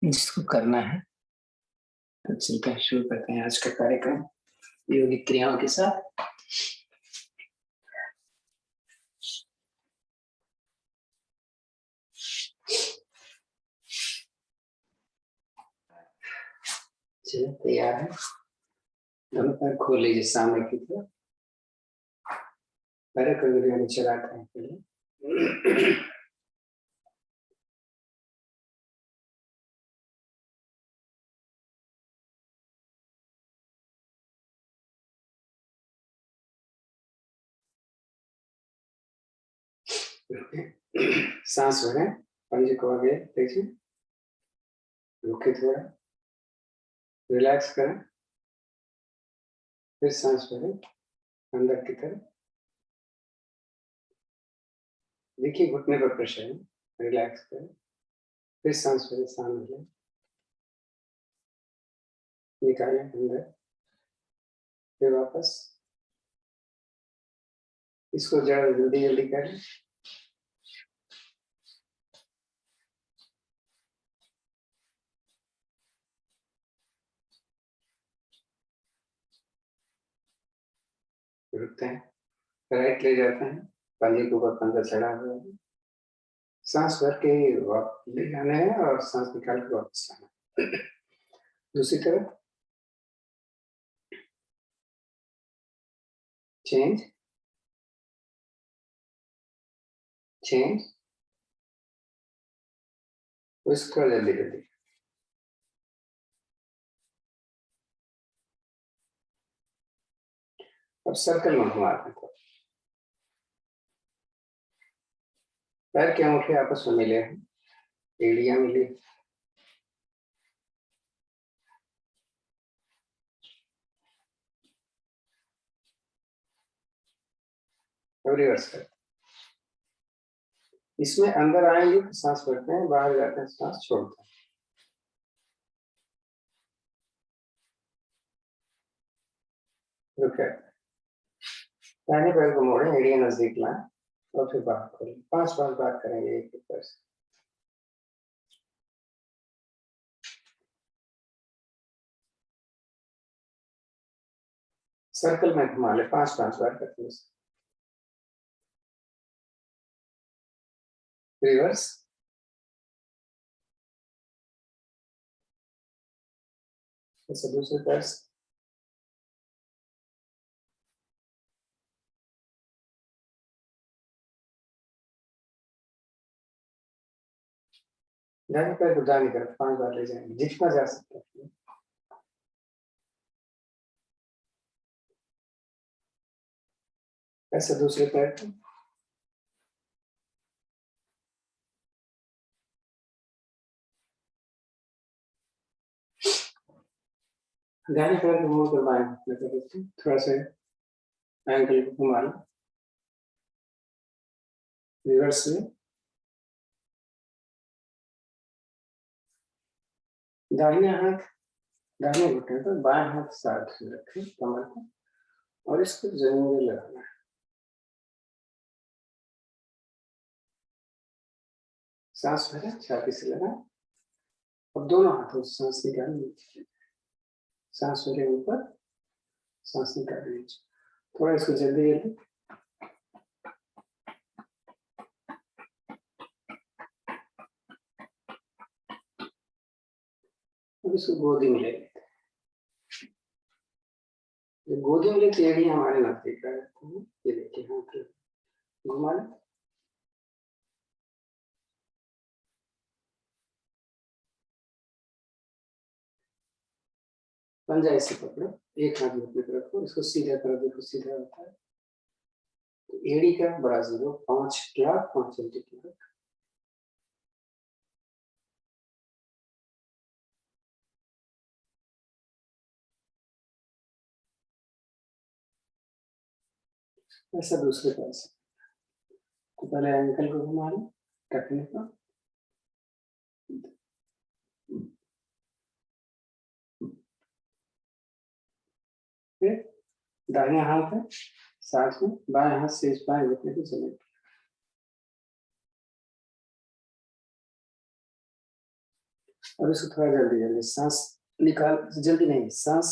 जिसको करना है। तो चलते हैं, शुरू करते हैं आज का कार्यक्रम योगिक क्रियाओं के साथ। चलिए, तैयार है? दोनों पैर खोल लीजिए सामने की तरफ। पैरों को नीचे रखते हैं पहले। सांस भरें, पंजे को आगे देखिए, रुके थोड़ा, रिलैक्स करें, फिर सांस भरें अंदर की तरफ। देखिए घुटने पर प्रेशर है, रिलैक्स करें, फिर सांस भरें, सामने लें, निकालें अंदर, फिर वापस। इसको जरा जल्दी जल्दी करें। रुकते हैं, राइट ले जाते हैं, पंजे के ऊपर पंजा चढ़ा हुआ है। सांस भर के वापस ले जाना है और सांस निकाल के वापस लाना है। दूसरी तरफ चेंज चेंज, उसको जल्दी जल्दी। अब सर्कल में घुमाते हैं। पैर के अंगूठे आपस में मिले हैं, एड़ियां मिली। अब रिवर्स करते हैं। इसमें अंदर आएंगे तो सांस भरते हैं, बाहर जाते हैं सांस छोड़ते हैं। रुके, दाहिने पैर को मोड़े, एड़ियां नजदीक लाएं और फिर बाहर खोलें। 5 बार बात करेंगे एक एक पैर से। सर्कल में घुमा ले, 5-5 बार करते हैं। रिवर्स, ऐसे दूसरे पैर से। दाहिने पैर को दाहिने तरफ 5 बार ले जाएंगे, जितना जा सकते हैं। ऐसे दूसरे पैर को। दाहिने पैर को मोड़ कर बाएं हाथ में करते हैं, थोड़ा सा एंकल को घुमा लो। रिवर्स में दाहिने हाथ दाहिने घुटने पर, बाएं हाथ साथ में रखें कमर को और इसको जमीन में लगाना है। सांस भरें, छाती से लगाएं और दोनों हाथों से सांस निकालें नीचे। सांस भरें ऊपर, सांस निकालें नीचे। थोड़ा इसको जल्दी जल्दी। अब इसको गोदी में ले लेते हैं। गोदी में लेते एड़ी हमारे नजदीक आ जाते हैं। ये देखिए हाथ घुमा लें। पंजा ऐसे पकड़ो, एक हाथ घुटने पर रखो, इसको सीधा कर देखो, सीधा होता है। तो एड़ी का बड़ा जीरो 5 क्लाक 5 इंच क्लाक। ऐसा दूसरे पैर से। तो पहले एंकल को घुमा लो, टखने पर। फिर दाहिने हाथ है साथ में, बाएं हाथ से इस बाएं घुटने को जमीन। अब इसको थोड़ा जल्दी जल्दी सांस निकाल, जल्दी नहीं, सांस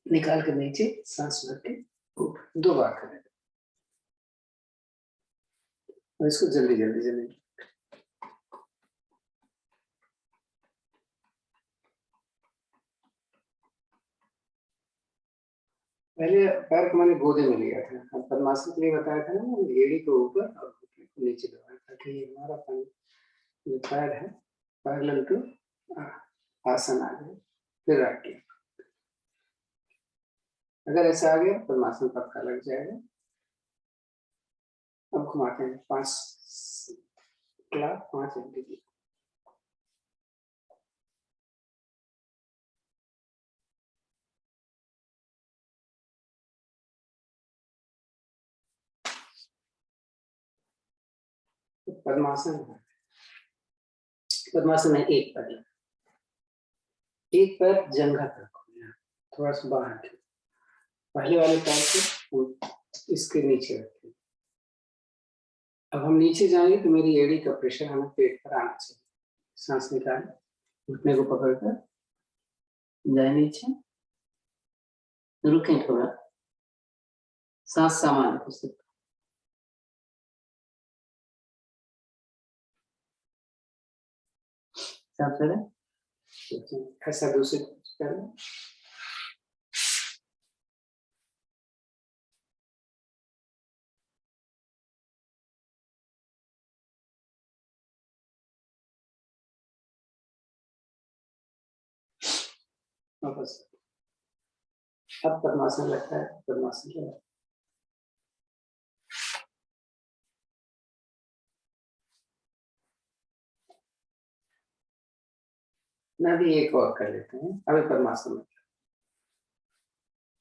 निकाल के नीचे, सांस भर के ऊपर, 2 बार करें। और इसको जल्दी जल्दी जल्दी। पहले पैर को मैंने गोदे में लिया था, पद्मासन के लिए बताया था ना, एड़ी को ऊपर और घुटने को नीचे दबाया, ताकि ये हमारा जो पैर है पैरेलल टू आसन आ जाए। फिर रखिए, अगर ऐसा आ गया पद्मासन पक्का लग जाएगा। अब घुमाते हैं 5 डिग्री। पद्मासन है, पद्मासन में एक पैर जंघा तक, थोड़ा सा बाहर के, पहले वाले पैर को इसके नीचे रखें। अब हम नीचे जाएंगे तो मेरी एड़ी का प्रेशर हमें पेट पर आना चाहिए। सांस निकालें, घुटने को पकड़कर जाए नीचे, रुकें थोड़ा, सांस सामान्य हो सकता, सांस करें, ऐसा दूसरे करें। वापस, अब पद्मासन लगता है, पद्मासन लगा, ना भी एक और कर लेते हैं। अभी पद्मासन में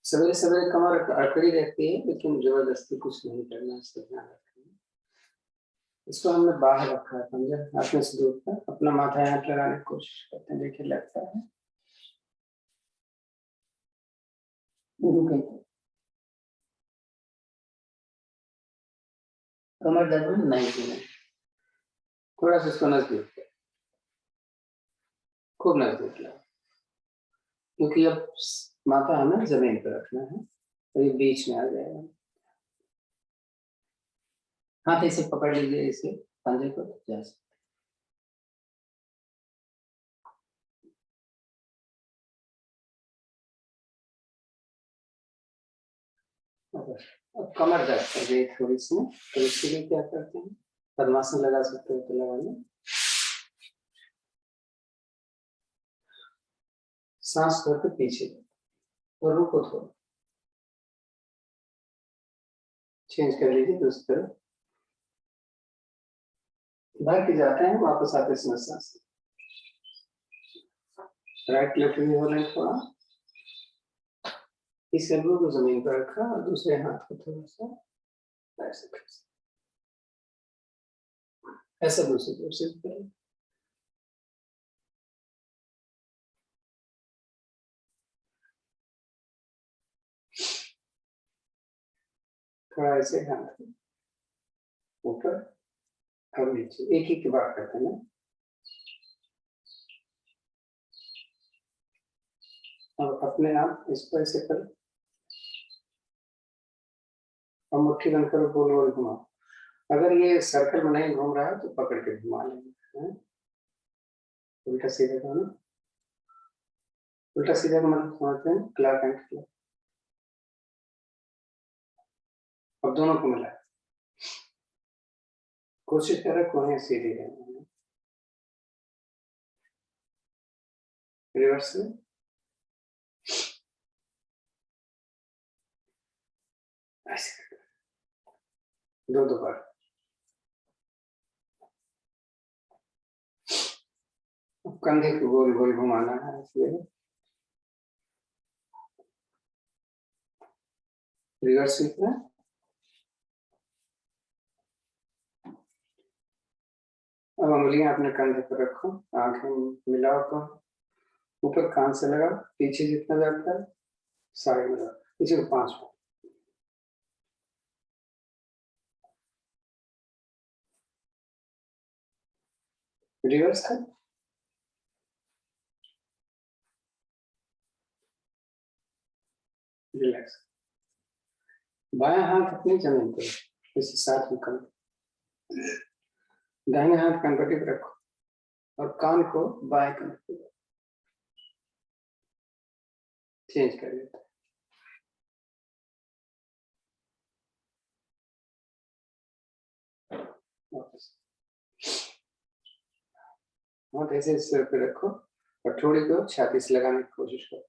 सवेरे सवेरे कमर अकड़ी रहती है, लेकिन जबरदस्ती कुछ नहीं करना, इसका ध्यान रखना। इसको हमने बाहर रखा है, पंजा हाथ से दूर पर, अपना माथा यहाँ लगाने की कोशिश करते हैं, देखिए लगता है। कमर दर्द में नहीं, थोड़ा सा इसको नजदीक, खूब नजदीक लगा, क्योंकि अब माथा हमें जमीन पर रखना है, तो ये बीच में आ जाएगा। हाथ ऐसे पकड़ लीजिए, इसे पंजे को जा सकते। अब कमर दर्द कर रही है थोड़ी सी, तो इसके लिए क्या करते हैं, पद्मासन लगा सकते हो तो लगा लें। सांस भर के पीछे और रुको, थोड़ा चेंज कर लीजिए दूसरी तरफ, भर के जाते हैं, वापस आते समय सांस, राइट लेफ्ट भी हो रहे हैं थोड़ा। इस एल्बो को जमीन पर रखा और दूसरे हाथ को थोड़ा सा ऐसा दूसरी तरफ से करें। थोड़ा ऐसे हाथ ऊपर और नीचे, एक ही की बात करते हैं। अब अपने आप इसको ऐसे करो और मुट्ठी बंद करो, गोल गोल घुमाओ। अगर ये सर्कल में नहीं घूम रहा है तो पकड़ के घुमा लेंगे। उल्टा सीधा करो, उल्टा सीधा का मतलब समझते हैं, क्लॉक एंड क्लॉक। अब दोनों को मिला, कोशिश करें कोने सीधी रहने, रिवर्स में ऐसे दो बार। कंधे को गोल गोल घुमाना है, इसलिए रिवर्स सीखना। अब उंगलियां अपने कंधे पर रखो, आंखें मिलाओ, तो ऊपर कान से लगाओ, पीछे जितना जाता है साइड में लगाओ, पीछे को 5 बार। रिवर्स कर, रिलैक्स। बायां हाथ अपनी जमीन पे इसी साथ में कम, दाहिने हाथ कनपट्टी पर रखो और कान को बाएं कनपट्टी पर चेंज कर लेते हैं। वापस हाथ ऐसे सिर पे रखो और थोड़ी को छाती से लगाने की कोशिश करो।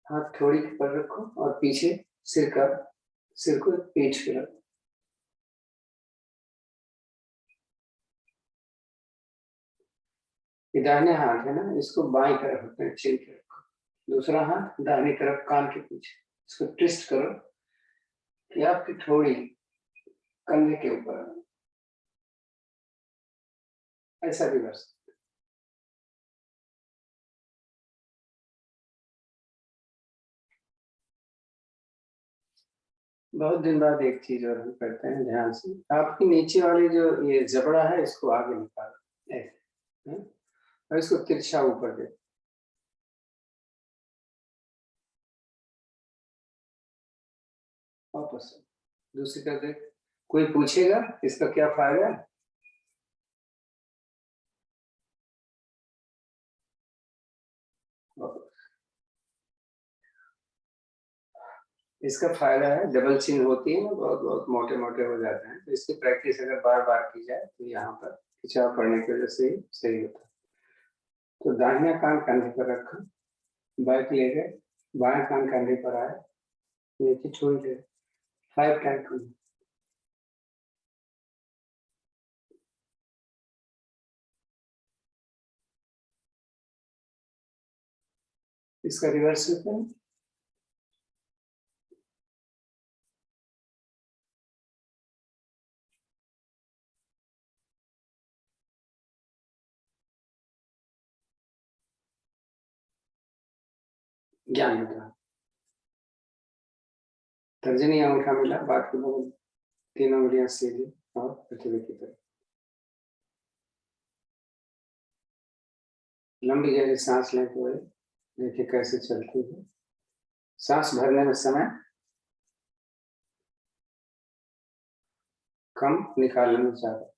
हाथ थोड़ी पर रखो और पीछे सिर को पीठ पे रखो। ये दाहिने हाथ है ना, इसको बाईं तरफ अपने चिन के रखो। दूसरा हाथ दाहिनी तरफ कान के पीछे, इसको ट्विस्ट करो कि आपकी थोड़ी कंधे के ऊपर, ऐसा भी कर सकते। बहुत दिन बाद एक चीज और हम करते हैं ध्यान से, आपकी नीचे वाली जो ये जबड़ा है इसको आगे निकालो ऐसे, और इसको तिरछा ऊपर दे। वापस दूसरी तरफ देख। कोई पूछेगा इसका क्या फायदा है? इसका फायदा है, डबल चिन होती है ना, बहुत बहुत मोटे मोटे हो जाते हैं, तो इसकी प्रैक्टिस अगर बार बार की जाए तो यहाँ पर खिंचाव पड़ने की वजह से ही सही होता है। तो दाहिना कान कंधे पर रखा, बैक ले गए, बाएं कान कंधे पर आए, नीचे छोड़ दे, 5 टाइम करो। इसका रिवर्स होता है। ज्ञान मुद्रा, तर्जनी अंगूठा मिला, बात के बगल, तीन उंगलियां सीधी और पृथ्वी की तरफ। लंबी गहरी सांस लेते हुए देखिए कैसे चलती है। सांस भरने में समय कम, निकालने में ज्यादा।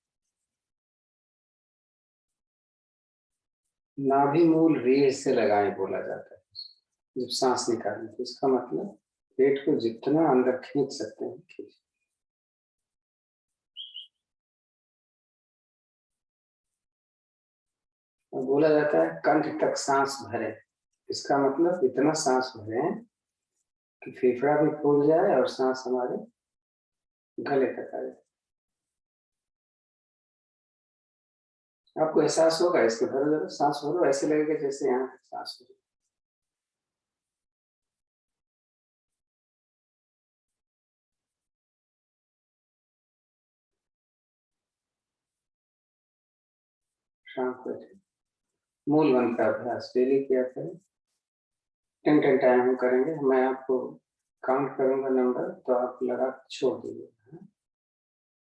नाभि मूल रीढ़ से लगाए बोला जाता है जब सांस निकालने, तो इसका मतलब पेट को जितना अंदर खींच सकते हैं खींच। और बोला जाता है कंठ तक सांस भरे, इसका मतलब इतना सांस भरे कि फेफड़ा भी फूल जाए और सांस हमारे गले तक आ जाए। आपको एहसास होगा इसके, भरो जरा सांस भरो, ऐसे लगेगा जैसे यहाँ तक सांस भरो। शाम को मूल मंत्र का अभ्यास डेली किया करें। 10 टाइम हम करेंगे, मैं आपको काउंट करूंगा नंबर, तो आप लगा छोड़ दीजिए।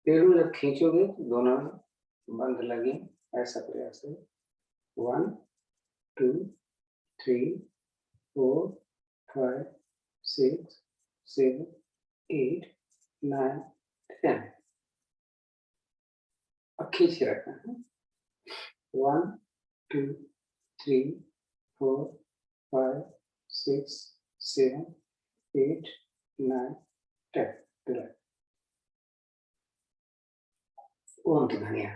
पेड़ में जब खींचोगे तो दोनों बंद लगे, ऐसा प्रयास है। 1 2 3 4 5 6 7 8 9 10। अब खींच के रखना है। 1 2 3 4 5 6 7 8 9 10। ओम की ध्वनिया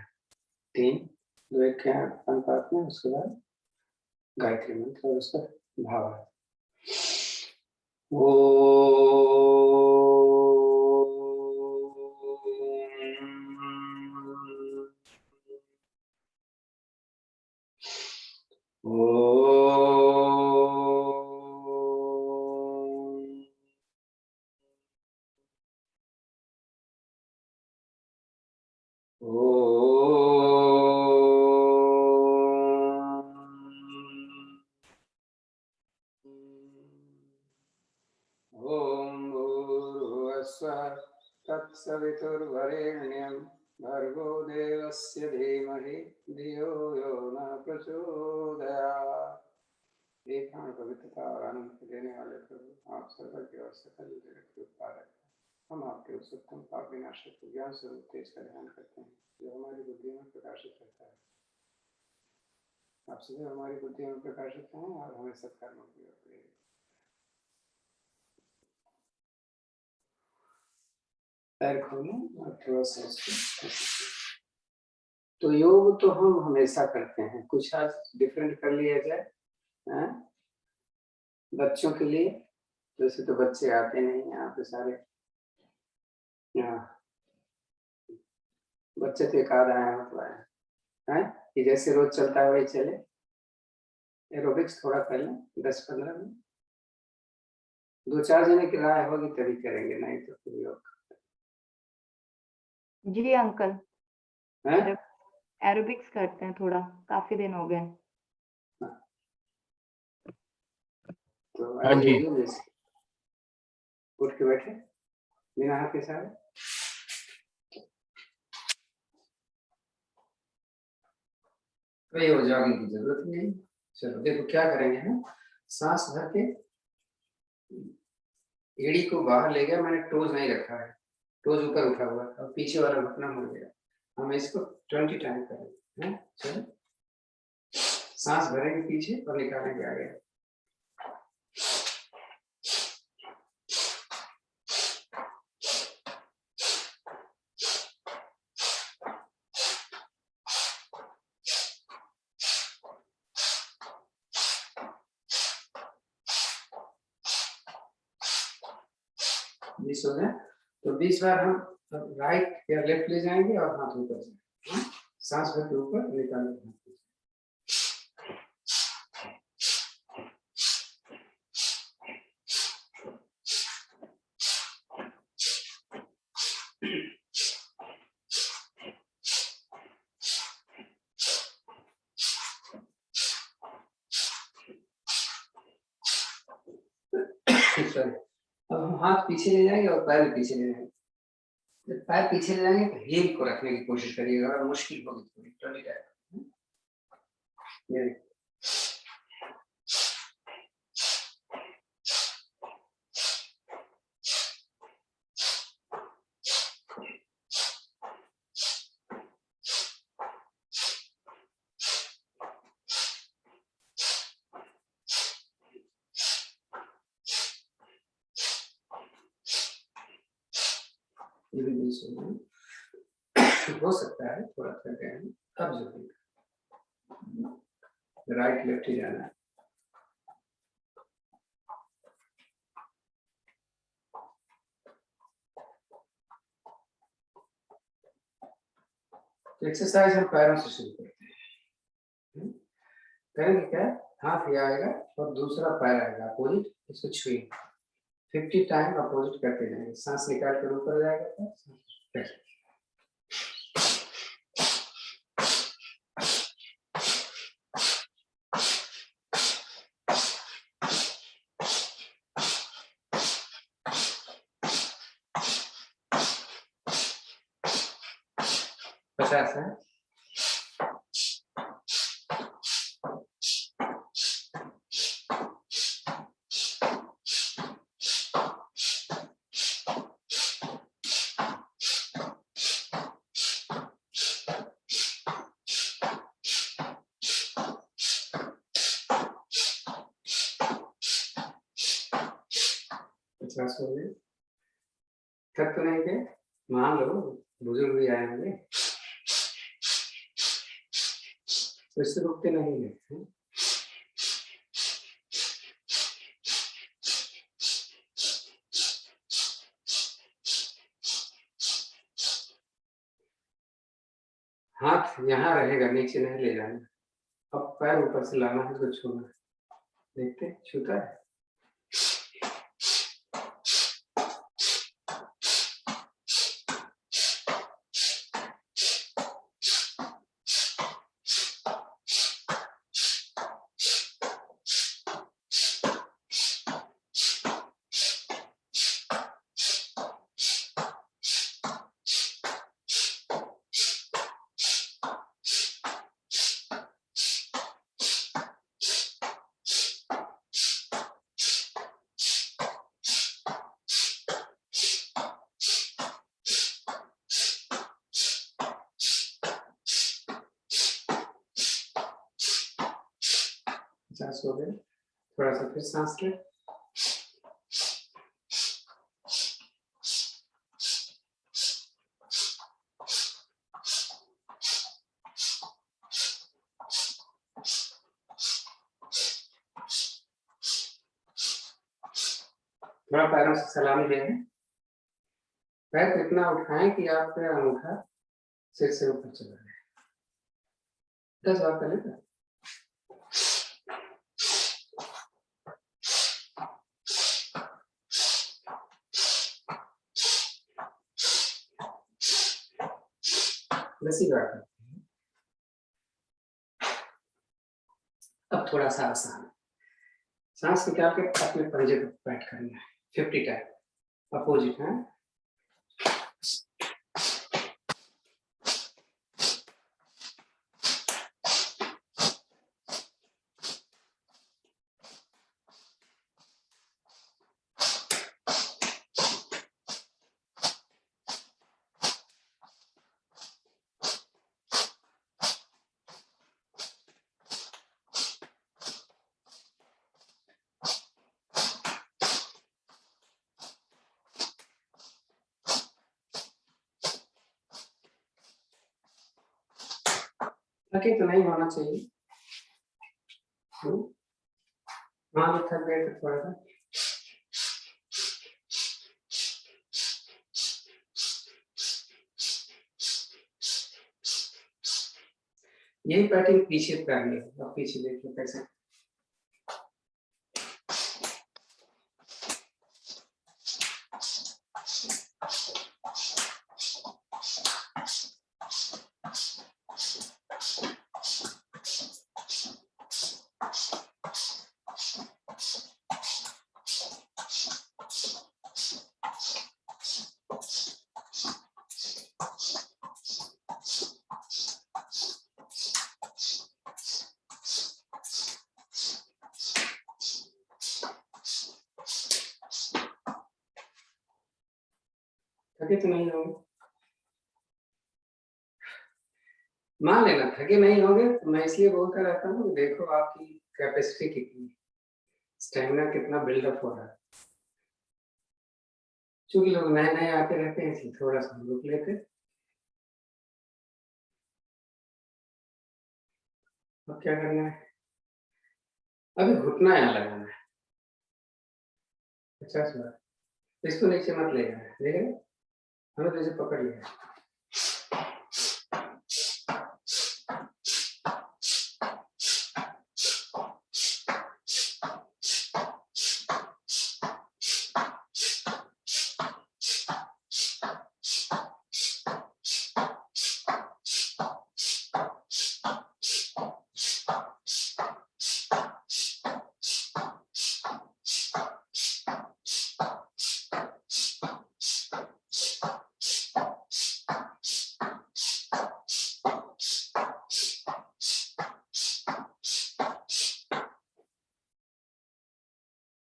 3 2 1 के अनुपात में, उसके बाद गायत्री मंत्र और उसका भाव है। ओम भूर्भुवस्सुः तत्सवितुर्वरेण्यं भर्गो देवस्य धीमहि धियो यो न प्रचोदयात्। हे प्राण पवित्रता और आनंद के देने वाले प्रभु, आप सर्वज्ञ और सकल जगत के उत्पादक हैं। हम आपके उस उत्तम पाप विनाशक ज्ञान स्वरूप तेज का ध्यान करते हैं, जो हमारी बुद्धि में प्रकाशित रहता है। आप सदैव हमारी बुद्धि में प्रकाशित हैं और हमें सत्कर्मों की ओर प्रेरित। पैर खोलें और थोड़ा सा इसको। तो योग तो हम हमेशा करते हैं, कुछ आज डिफरेंट कर लिया जाए हैं? बच्चों के लिए, वैसे तो बच्चे आते नहीं यहाँ पे सारे, बच्चे तो एक आधा आए मतलब आए हैं कि जैसे रोज चलता है वही चले। एरोबिक्स थोड़ा कर लें 10-15 मिनट, 2-4 जने की राय होगी तभी करेंगे, नहीं तो फिर योग। जी अंकल, एरोबिक्स करते हैं थोड़ा, काफी दिन हो गए। तो उठ के बैठे बिना हाथ के सारे। तो ये हो जाने की जरूरत नहीं। चलो देखो क्या करेंगे हम, सांस भर के एड़ी को बाहर ले गया, मैंने टोज नहीं रखा है, टोज ऊपर उठा हुआ था, पीछे वाला घुटना मुड़ गया। हम इसको 20 टाइम करेंगे। चलो सांस भरेंगे पीछे और निकालेंगे आगे। बीस हो गए तो 20 बार हम राइट या लेफ्ट ले जाएंगे और हाथ ऊपर जाएंगे। सांस भर के ऊपर निकालेंगे। अब हम हाथ पीछे ले जाएंगे और पैर पीछे ले जाएंगे। जब पैर पीछे ले जाएंगे तो हील को रखने की कोशिश करिएगा, और मुश्किल होगी थोड़ी ये भी 20 हो सकता है, थोड़ा थक गए हैं, अब जरूरी राइट लेफ्ट ही जाना है। एक्सरसाइज हम पैरों से शुरू करते हैं। करेंगे क्या, हाथ ये आएगा और दूसरा पैर आएगा अपोजिट, इसको छुएंगे 50 टाइम अपोजिट करते जाएंगे। सांस निकाल कर ऊपर जाएगा, है। थक तो नहीं गए, मान लो बुजुर्ग भी आए होंगे तो इससे रुकते नहीं है। हाथ यहाँ रहेगा, नीचे नहीं ले जाना। अब पैर ऊपर से लाना है तो छूना है, देखते छूता है। 50 हो गए। थोड़ा सा फिर सांस ले। थोड़ा पैरों से सलामी लें। पैर को इतना उठाएं कि आपका अंगूठा सिर से ऊपर चला जाए। 10 बार कर लेते। बस बात है। अब थोड़ा सा आसान, सांस निकाल के अपने पंजे पर बैठ करना है 50 टाइम अपोजिट है। थके तो नहीं होना चाहिए। हाँ तो थक गए तो थोड़ा सा यही पैटर्न पीछे करनी है। अब पीछे देखिए कैसे थके तो नहीं होंगे। मान लेना थके नहीं होंगे तो मैं इसलिए बोलता रहता हूँ देखो आपकी कैपेसिटी कितनी, स्टेमिना कितना बिल्डअप हो रहा है। चूंकि लोग नए नए आते रहते हैं इसलिए थोड़ा सा रुक लेते। अब क्या करना है, अभी घुटना यहाँ लगाना है 50 बार। इसको नीचे मत ले जाना है, देख रहे हमें तो इसे पकड़ लिया।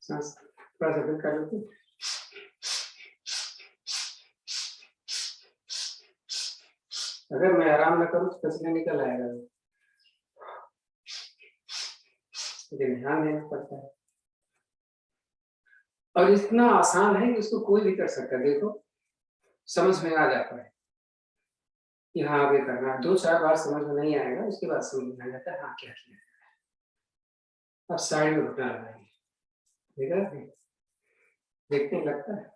सांस थोड़ा सा फिर कर लेते। अगर मैं आराम न करूँ तो पसीना निकल आएगा, लेकिन ध्यान देना पड़ता है। और इतना आसान है कि इसको कोई भी कर सकता है। देखो समझ में आ जाता है कि हाँ आगे करना है। 2-4 बार समझ में नहीं आएगा, उसके बाद समझ में आ जाता है हाँ क्या किया। अब साइड में घुटना लगाएंगे, देखा देखते लगता है।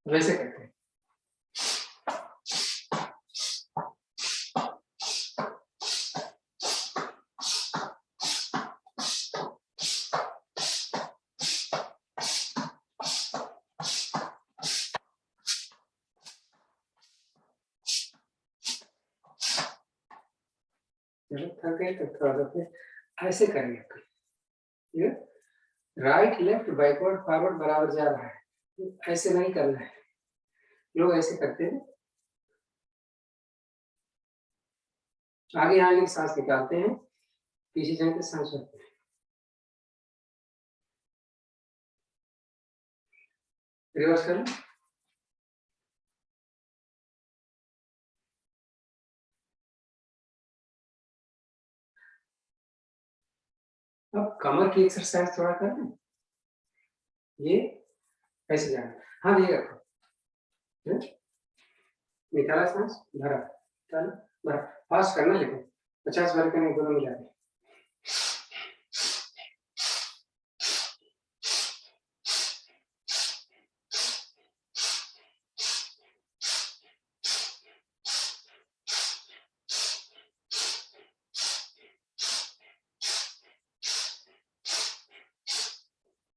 वैसे करते हैं। जब थक गए तो थोड़ा सा फिर ऐसे करेंगे, ठीक है। राइट लेफ्ट बैकवर्ड फॉरवर्ड बराबर जा रहा है, ऐसे नहीं करना है। लोग ऐसे करते हैं, आगे आगे सांस निकालते हैं, पीछे जाके सांस रखते हैं। रिवर्स करें। अब कमर की एक्सरसाइज थोड़ा करें, ये ऐसे जाना, हाँ ये रखो, निकाला सांस, भरा, निकाला, भरा, फास्ट करना, लेकिन 50 बार करने दोनों मिला के।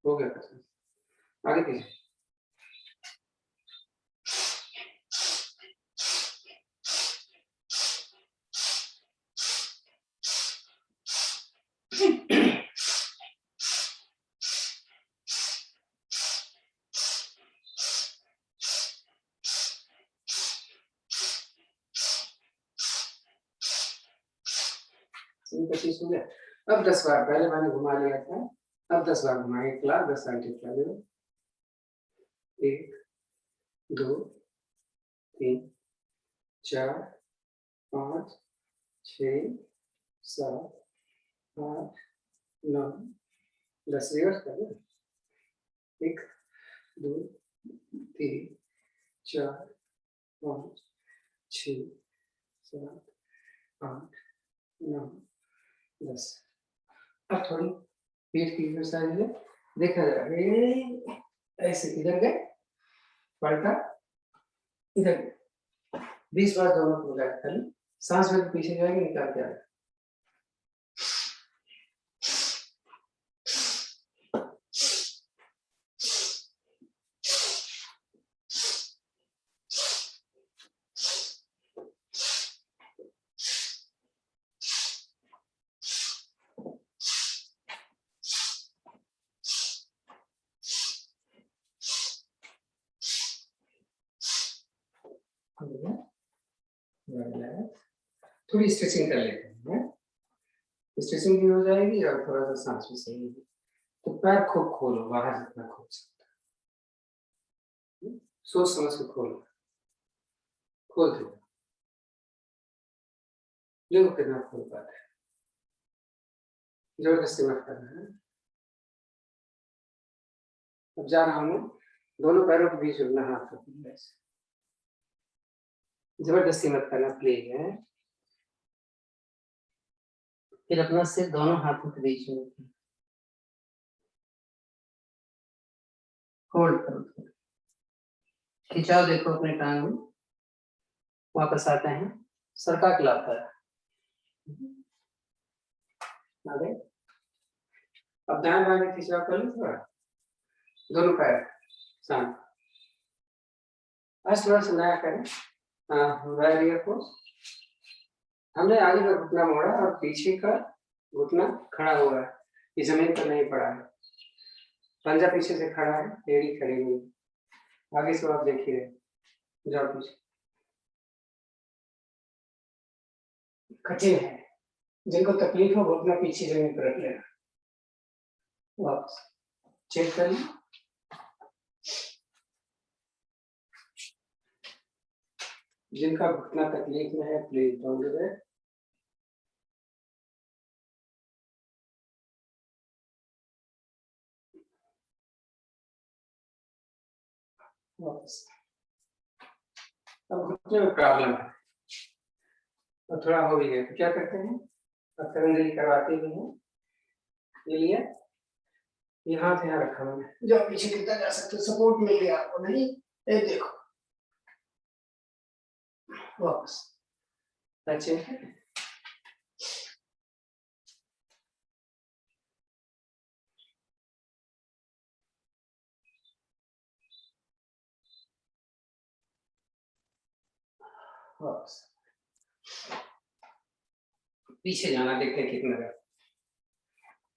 हो गया, आगे पीछे। हो गया। अब 10 बार, पहले मैंने घुमा लिया था, अब 10 बार घुमाएंगे, क्लास 10 साइड टिकला दो, 1 2 3 4 5 6 7 8 9 10 रिवर्स कर दो, 1 2 3 4 5 6 7 8 9 10। अब थोड़ी पेट की एक्सरसाइज है, देखा जाए ऐसे इधर गए, पलटा, इधर 20 बार दोनों को लगाया, खाली सांस में पीछे जाएंगे, निकाल के आएगा। थोड़ी स्ट्रेचिंग कर लेते हैं, स्ट्रेचिंग भी हो जाएगी और थोड़ा सा सांस भी सही होगी। तो पैर खूब खोलो, बाहर जितना खोल सकते हैं, सोच समझ के खोलो, खोल दो, देखो कितना खोल पाते हैं, जबरदस्ती मत करना है। अब जा रहा हूँ, दोनों पैरों के बीच रुकना, हाथ रखना, जबरदस्ती मत करना प्लीज है। फिर अपना सिर दोनों हाथों के बीच में रखना, होल्ड करो, खिंचाव देखो अपने टांग में, वापस आते हैं, सरका के लाता है, आगे। अब दाएं बाएं में खिंचाव कर लो थोड़ा, दोनों पैर शांत, आज थोड़ा सा नया करें, हाँ, हमने आगे का घुटना मोड़ा और पीछे का घुटना खड़ा हुआ है, ये जमीन पर नहीं पड़ा है, पंजा पीछे से खड़ा है, एड़ी खड़ी हुई, आगे से आप देखिए, जाओ पीछे। कठिन है, जिनको तकलीफ हो वो अपना पीछे जमीन पर रख लेना, वापस चेक कर लो, जिनका घुटना तकलीफ में है प्लीज डोंट डू दैट। वापस, अब घुटने में प्रॉब्लम है और थोड़ा हो भी गया तो क्या करते हैं, पतंजलि करवाते भी हैं, ये लिया, ये हाथ यहाँ रखा मैंने, जो पीछे गिरता जा सकते, सपोर्ट मिल गया आपको, नहीं ये देखो, वापस अच्छे, वापस, पीछे जाना, देखते हैं कितना है।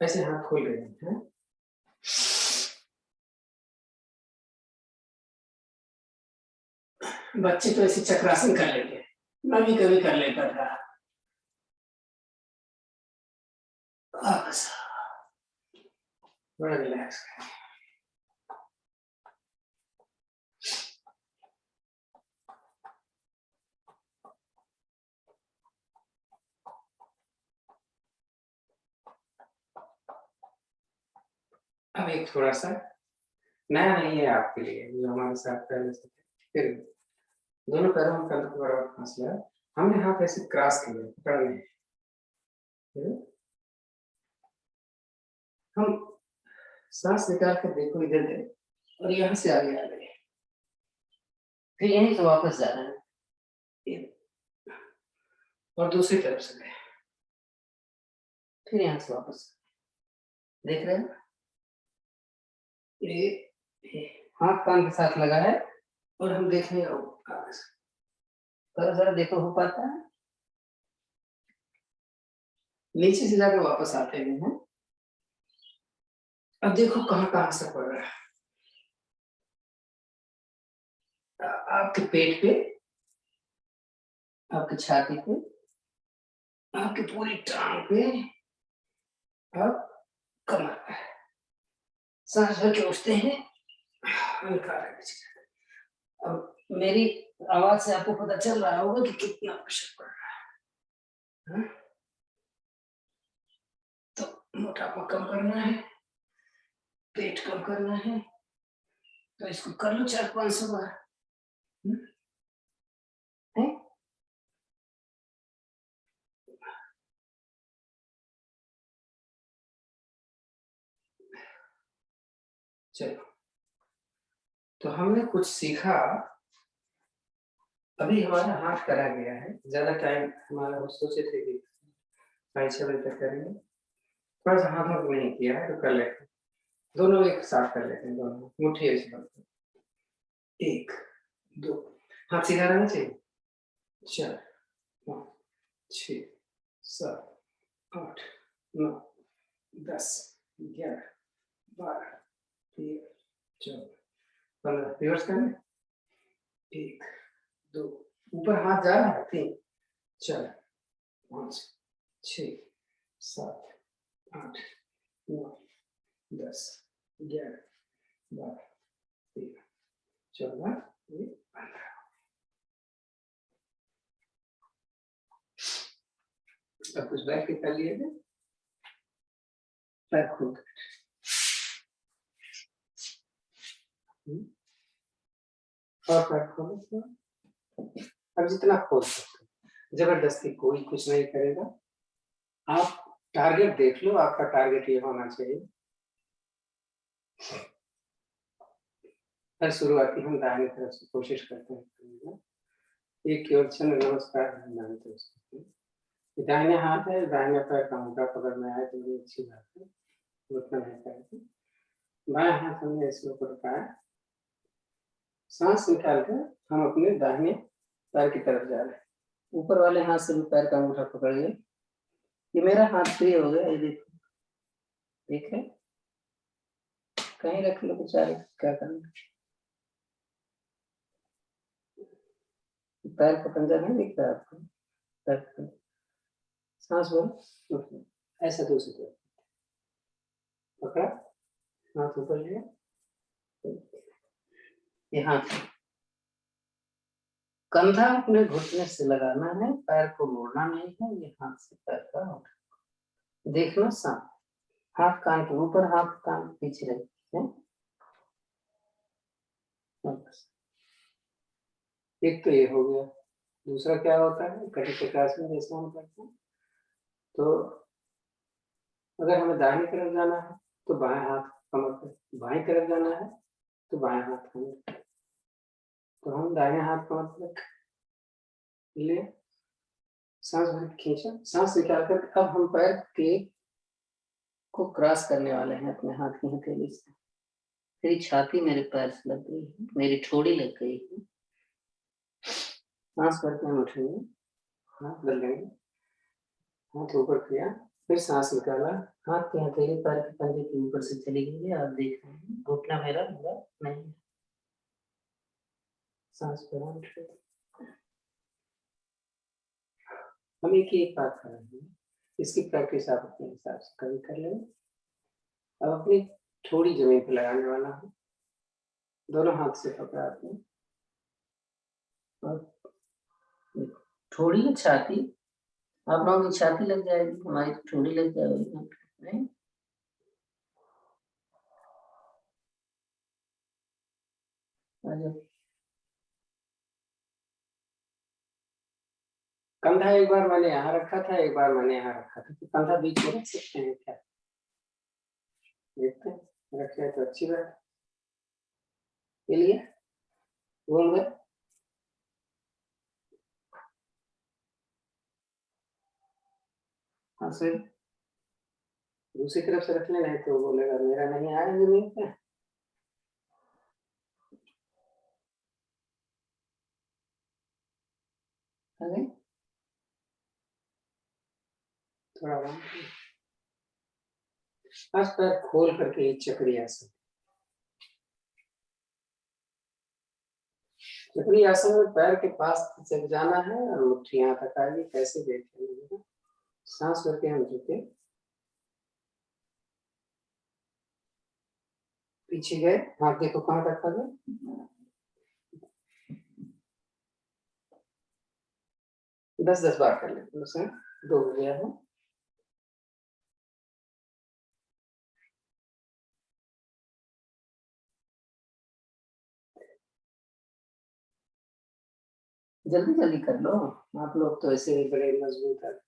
ऐसे हाथ खोल रहे हैं। बच्चे तो ऐसे चक्रासन कर लेते हैं, मैं भी कभी कर लेता था। बस बड़ा रिलैक्स। अब एक थोड़ा सा नया नहीं है आपके लिए, जो हमारे साथ पहले से थे। फिर दोनों पैरों में कंधों के बराबर फासला है। हमने हाथ ऐसे क्रॉस किए, पकड़ लिए। हम सांस निकाल कर देखो इधर गए और यहाँ से आगे आ गए, फिर यहीं से वापस जाना है और दूसरी तरफ से गए, फिर यहाँ से वापस। देख रहे हैं ये हाथ कान के साथ लगा है और हम देख रहे हैं जरा देखो हो पाता है। नीचे से जाकर वापस आते हैं। अब देखो कहाँ कहाँ से पड़ रहा है। आपके पेट पे, आपकी छाती पे, आपकी पूरी टांग पे, अब कमर पे। सांस भर के उठते हैं, अब मेरी आवाज से आपको पता चल रहा होगा कि कितना प्रेशर पड़ रहा है। तो मोटापा कम करना है, पेट कम करना है, तो इसको कर लो 400-500 बार। चलो, तो हमने कुछ सीखा। अभी हमारा हाथ करा गया है, ज्यादा टाइम हमारा हम सोचे थे कि 5-6 बजे तक करेंगे, थोड़ा सा हाथों को नहीं किया है तो कर लेते हैं। दोनों एक साथ कर लेते हैं, दोनों मुट्ठी ऐसे बनते हैं। 1 2, हाथ सीधा रहना चाहिए। 4 5 6 7 8 9 10 11 12 13 14 15। रिवर्स करना। 1 2, ऊपर हाथ जा रहा है। 3 4 5 6 7 8 9 10 11 12 13 14 15। अब कुछ बैठ के कर लिए थे, पैर खोल कर। और पैर खोलो। अब जितना खोल सकते हो, जबरदस्ती कोई कुछ नहीं करेगा। आप टारगेट देख लो, आपका टारगेट ये होना चाहिए। हर शुरुआती हम दाहिने तरफ से कोशिश करते हैं। एक केवल चंद्र नमस्कार दाहिने तरफ से। दाहिने हाथ है, दाहिने पैर का अंगूठा पकड़ना है तो ये अच्छी बात है, उतना नहीं करेंगे। बाएं हाथ हमने इसके ऊपर रखा। सांस निकाल कर हम अपने दाहिने पैर की तरफ जा रहे हैं। ऊपर वाले हाथ से भी पैर का अंगूठा पकड़िए। ये मेरा हाथ फ्री हो गया, ये देखो, देख रहे कहीं रख लो बेचारे, क्या करना। पैर का पंजा नहीं दिख रहा आपको? पैर का सांस बोलो, ऐसा दूसरी तरफ पकड़ा, हाथ ऊपर लिया, ये हाथ कंधा अपने घुटने से लगाना है, पैर को मोड़ना नहीं है। ये हाथ से पैर का देखना, सांस हाथ कान के ऊपर, हाथ कान पीछे रखते हैं। एक तो ये हो गया। दूसरा क्या होता है, कटी चक्रासन जैसा हम करते हैं। तो अगर हमें दाहिनी तरफ जाना है तो बाएं हाथ कमर पे, बाएं तरफ जाना है तो बाएं हाथ कमर पे। तो हम दाहिने हाथ कमर पे ले, सांस भर खींचा, सांस निकाल कर अब हम पैर के को क्रॉस करने वाले हैं अपने हाथ की हथेली से। मेरी छाती मेरे पैर से लग गई है, मेरी ठोड़ी लग गई है। सांस भर के हम उठेंगे, हाथ बदलेंगे, हाथ ऊपर किया, फिर सांस निकाला, हाथ की हथेली पैर के पंजे के ऊपर से चली गई है, आप देख रहे हैं घुटना मेरा मुड़ा नहीं है। सांस पर हम एक बात कर रहे हैं, इसकी प्रैक्टिस आप अपने हिसाब से कभी कर लें। अब अपनी थोड़ी जमीन पर लगाने वाला हूँ, दोनों हाथ से पकड़ा आपने और थोड़ी छाती, आप लोगों की छाती लग जाएगी, हमारी थोड़ी लग जाएगी। कंधा एक बार मैंने यहाँ रखा था, एक बार मैंने यहाँ रखा था, तो कंधा बीच में रख सकते हैं क्या? देखते हैं, रखे तो अच्छी बात के लिए बोल गए। हाँ सर, दूसरी तरफ से रख लेना है तो बोलेगा मेरा नहीं आया जमीन पे। थोड़ा आराम बस पैर खोल करके चक्री आसन। चक्री आसन में पैर के पास तक जाना है और मुट्ठी यहाँ तक आएगी। कैसे देखेंगे? सांस करके हम झुके, पीछे गए, हाथ देखो कहाँ तक आ गए। 10-10 बार कर लेते हैं, उसमें 2 हो गया है। जल्दी जल्दी कर लो, आप लोग तो ऐसे ही बड़े मजबूत है।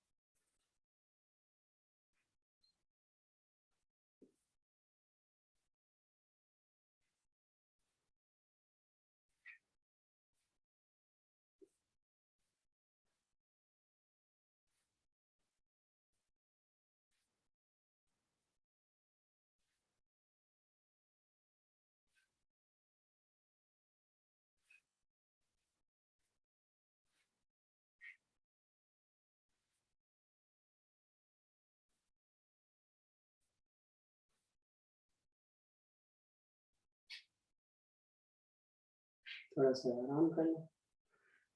थोड़ा सा आराम कर लो।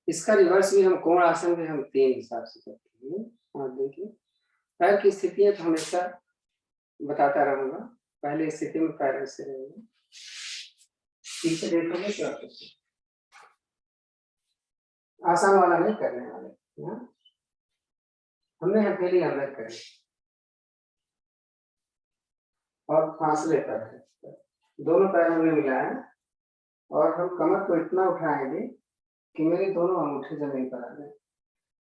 इसका रिवर्स भी हम कोण आसन में हम 3 हिसाब से करते हैं। आप देखिए, पैर की स्थितियां तो हमेशा बताता रहूंगा। पहले स्थिति में पैर ऐसे रहेंगे, पीछे देखोगे तो आसान वाला नहीं करने वाले। हमने हथेली अंदर करी और फासले पर है, दोनों पैर हमने मिलाया और हम कमर को इतना उठाएंगे कि मेरे दोनों अंगूठे जमीन पर आ जाए।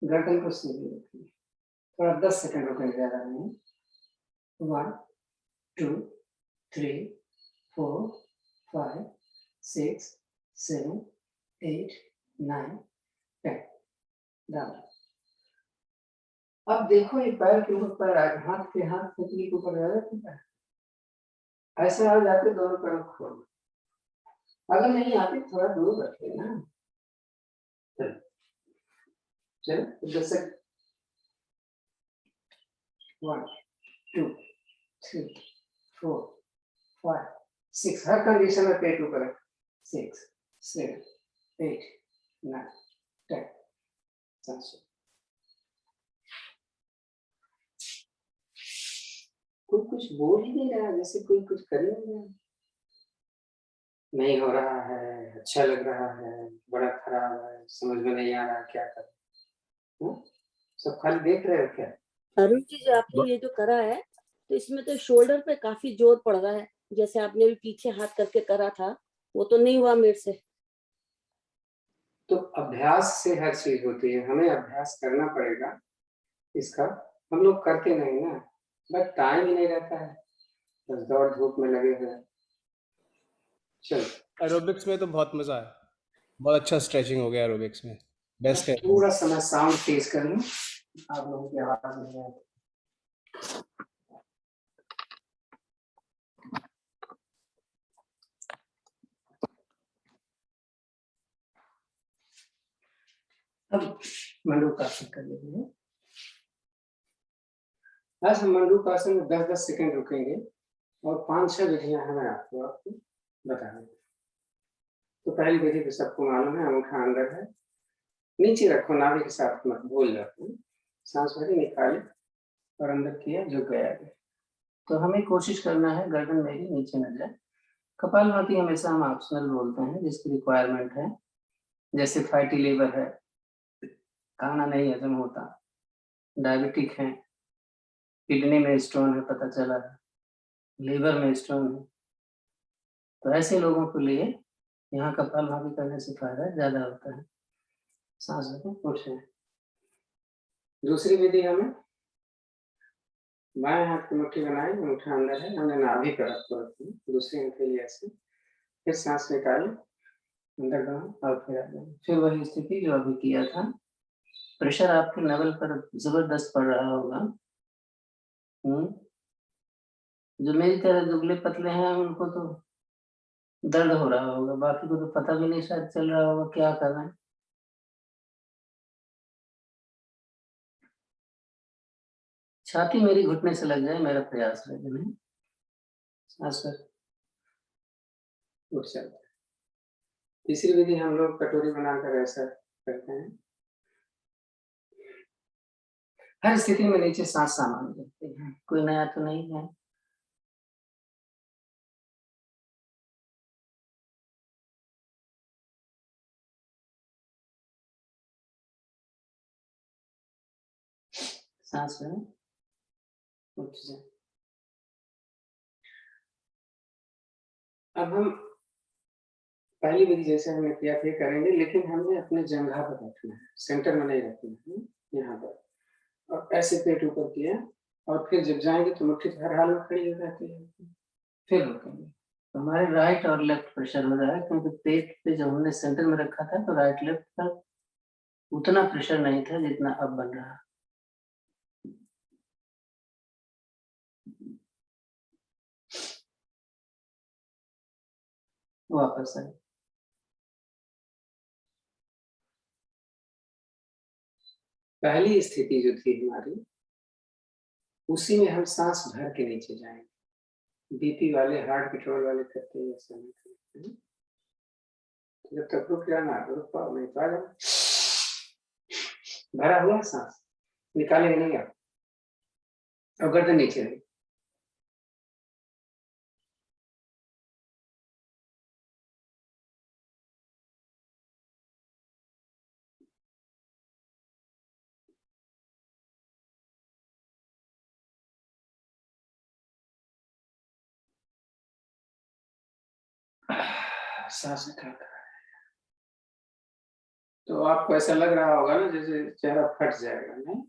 गर्दन को सीधी रखिए, थोड़ा 10 सेकंड रुकेंगे, ज्यादा नहीं। 1 2 3 4 5 6 7 8 9 10 डाउन। अब देखो ये पैर के ऊपर पैर आ, हाथ के हथेली के ऊपर आ जाते हैं, ऐसे आ जाते दोनों पैर खोल। अगर नहीं आते थोड़ा दूर रखे ना। चलो जैसे 1 2 3 4 5 6, हर कंडीशन में पेट ऊपर है। 6 7 8 9 10। कोई कुछ बोल ही नहीं रहा, जैसे कोई कुछ कर नहीं हो रहा है, अच्छा लग रहा है, बड़ा खराब है, समझ में नहीं आ रहा क्या करें। सब खाली देख रहे हो क्या? अरुण जी, जो आपने ये जो करा है तो इसमें तो शोल्डर पे काफी जोर पड़ रहा है, जैसे आपने भी पीछे हाथ करके करा था, वो तो नहीं हुआ मेरे से। तो अभ्यास से हर चीज होती है, हमें अभ्यास करना पड़ेगा इसका। हम लोग करते नहीं ना, बस टाइम ही नहीं रहता है, बस दौड़ धूप में लगे हुए। चलो एरोबिक्स में तो बहुत मजा आया, बहुत अच्छा स्ट्रेचिंग हो गया एरोबिक्स में, बेस्ट है। थोड़ा सा मैं साउंड तेज कर लूं, आप लोगों की आवाज नहीं आती। अब मंडूकासन कर लेंगे। आज हम मंडूक आसन में 10-10 सेकंड रुकेंगे और 5-6 विधियां हमें आपको बताएंगे। तो पहली विधि तो सबको मालूम है, अंगूठा अंदर है, नीचे रखो, नाभि के साथ मत भूल रखो, सांस भरी निकाले और अंदर किया जो गया गया। तो हमें कोशिश करना है गर्दन मेरी नीचे न जाए। कपालभाति हमेशा हम ऑप्शनल बोलते हैं, जिसकी रिक्वायरमेंट है, जैसे फैटी लीवर है, खाना नहीं हजम होता, डायबिटिक है, किडनी में स्टोन है, पता चला है, लीवर में स्टोन है, तो ऐसे लोगों के लिए यहाँ कपालभाति करने से फायदा ज्यादा होता है। सांस लेके उठे। दूसरी विधि हमें बाएं हाथ की मुट्ठी बनाई, अंगूठा अंदर है, हमने नाभि पर रखो रखी, दूसरी हथेली ऐसे, फिर सांस निकाले, अंदर दबाओ और फिर आ जाए। फिर वही स्थिति जो अभी किया था। प्रेशर आपके नवल पर जबरदस्त पड़ रहा होगा। जो मेरी तरह दुबले पतले हैं उनको तो दर्द हो रहा होगा, बाकी को तो पता भी नहीं शायद चल रहा होगा क्या कर रहे हैं। छाती मेरी घुटने से लग जाए मेरा प्रयास है, नहीं सांस पर उठ जाता है। तीसरी विधि हम लोग कटोरी बनाकर ऐसा करते हैं, हर स्थिति में नीचे सांस सामान्य रखते हैं, कोई नया तो नहीं है। सांस में उठ जाए। अब हम पहली विधि जैसे हमने किया था करेंगे, लेकिन हमने अपने जंघा पर रखना है, सेंटर में नहीं रखना है, यहाँ पर। और ऐसे पेट ऊपर किया और फिर जब जाएंगे तो मुट्ठी हर हाल में खड़ी हो जाती है, फिर रुकेंगे। तो हमारे राइट और लेफ्ट प्रेशर हो रहा है, क्योंकि पेट पे जब हमने सेंटर में रखा था तो राइट लेफ्ट पर उतना प्रेशर नहीं था जितना अब बन रहा है। वापस आए। पहली स्थिति जो थी हमारी, उसी में हम सांस भर के नीचे जाएंगे। बीपी वाले, हार्ट कंट्रोल वाले करते हैं ऐसा नहीं करते। जब तक रुक जाना रुक पाओ, नहीं पा जाओ। भरा हुआ सांस निकालेंगे नहीं आप, और गर्दन नीचे रही। सांस निकाल। तो आपको ऐसा लग रहा होगा ना जैसे चेहरा फट जाएगा, नहीं?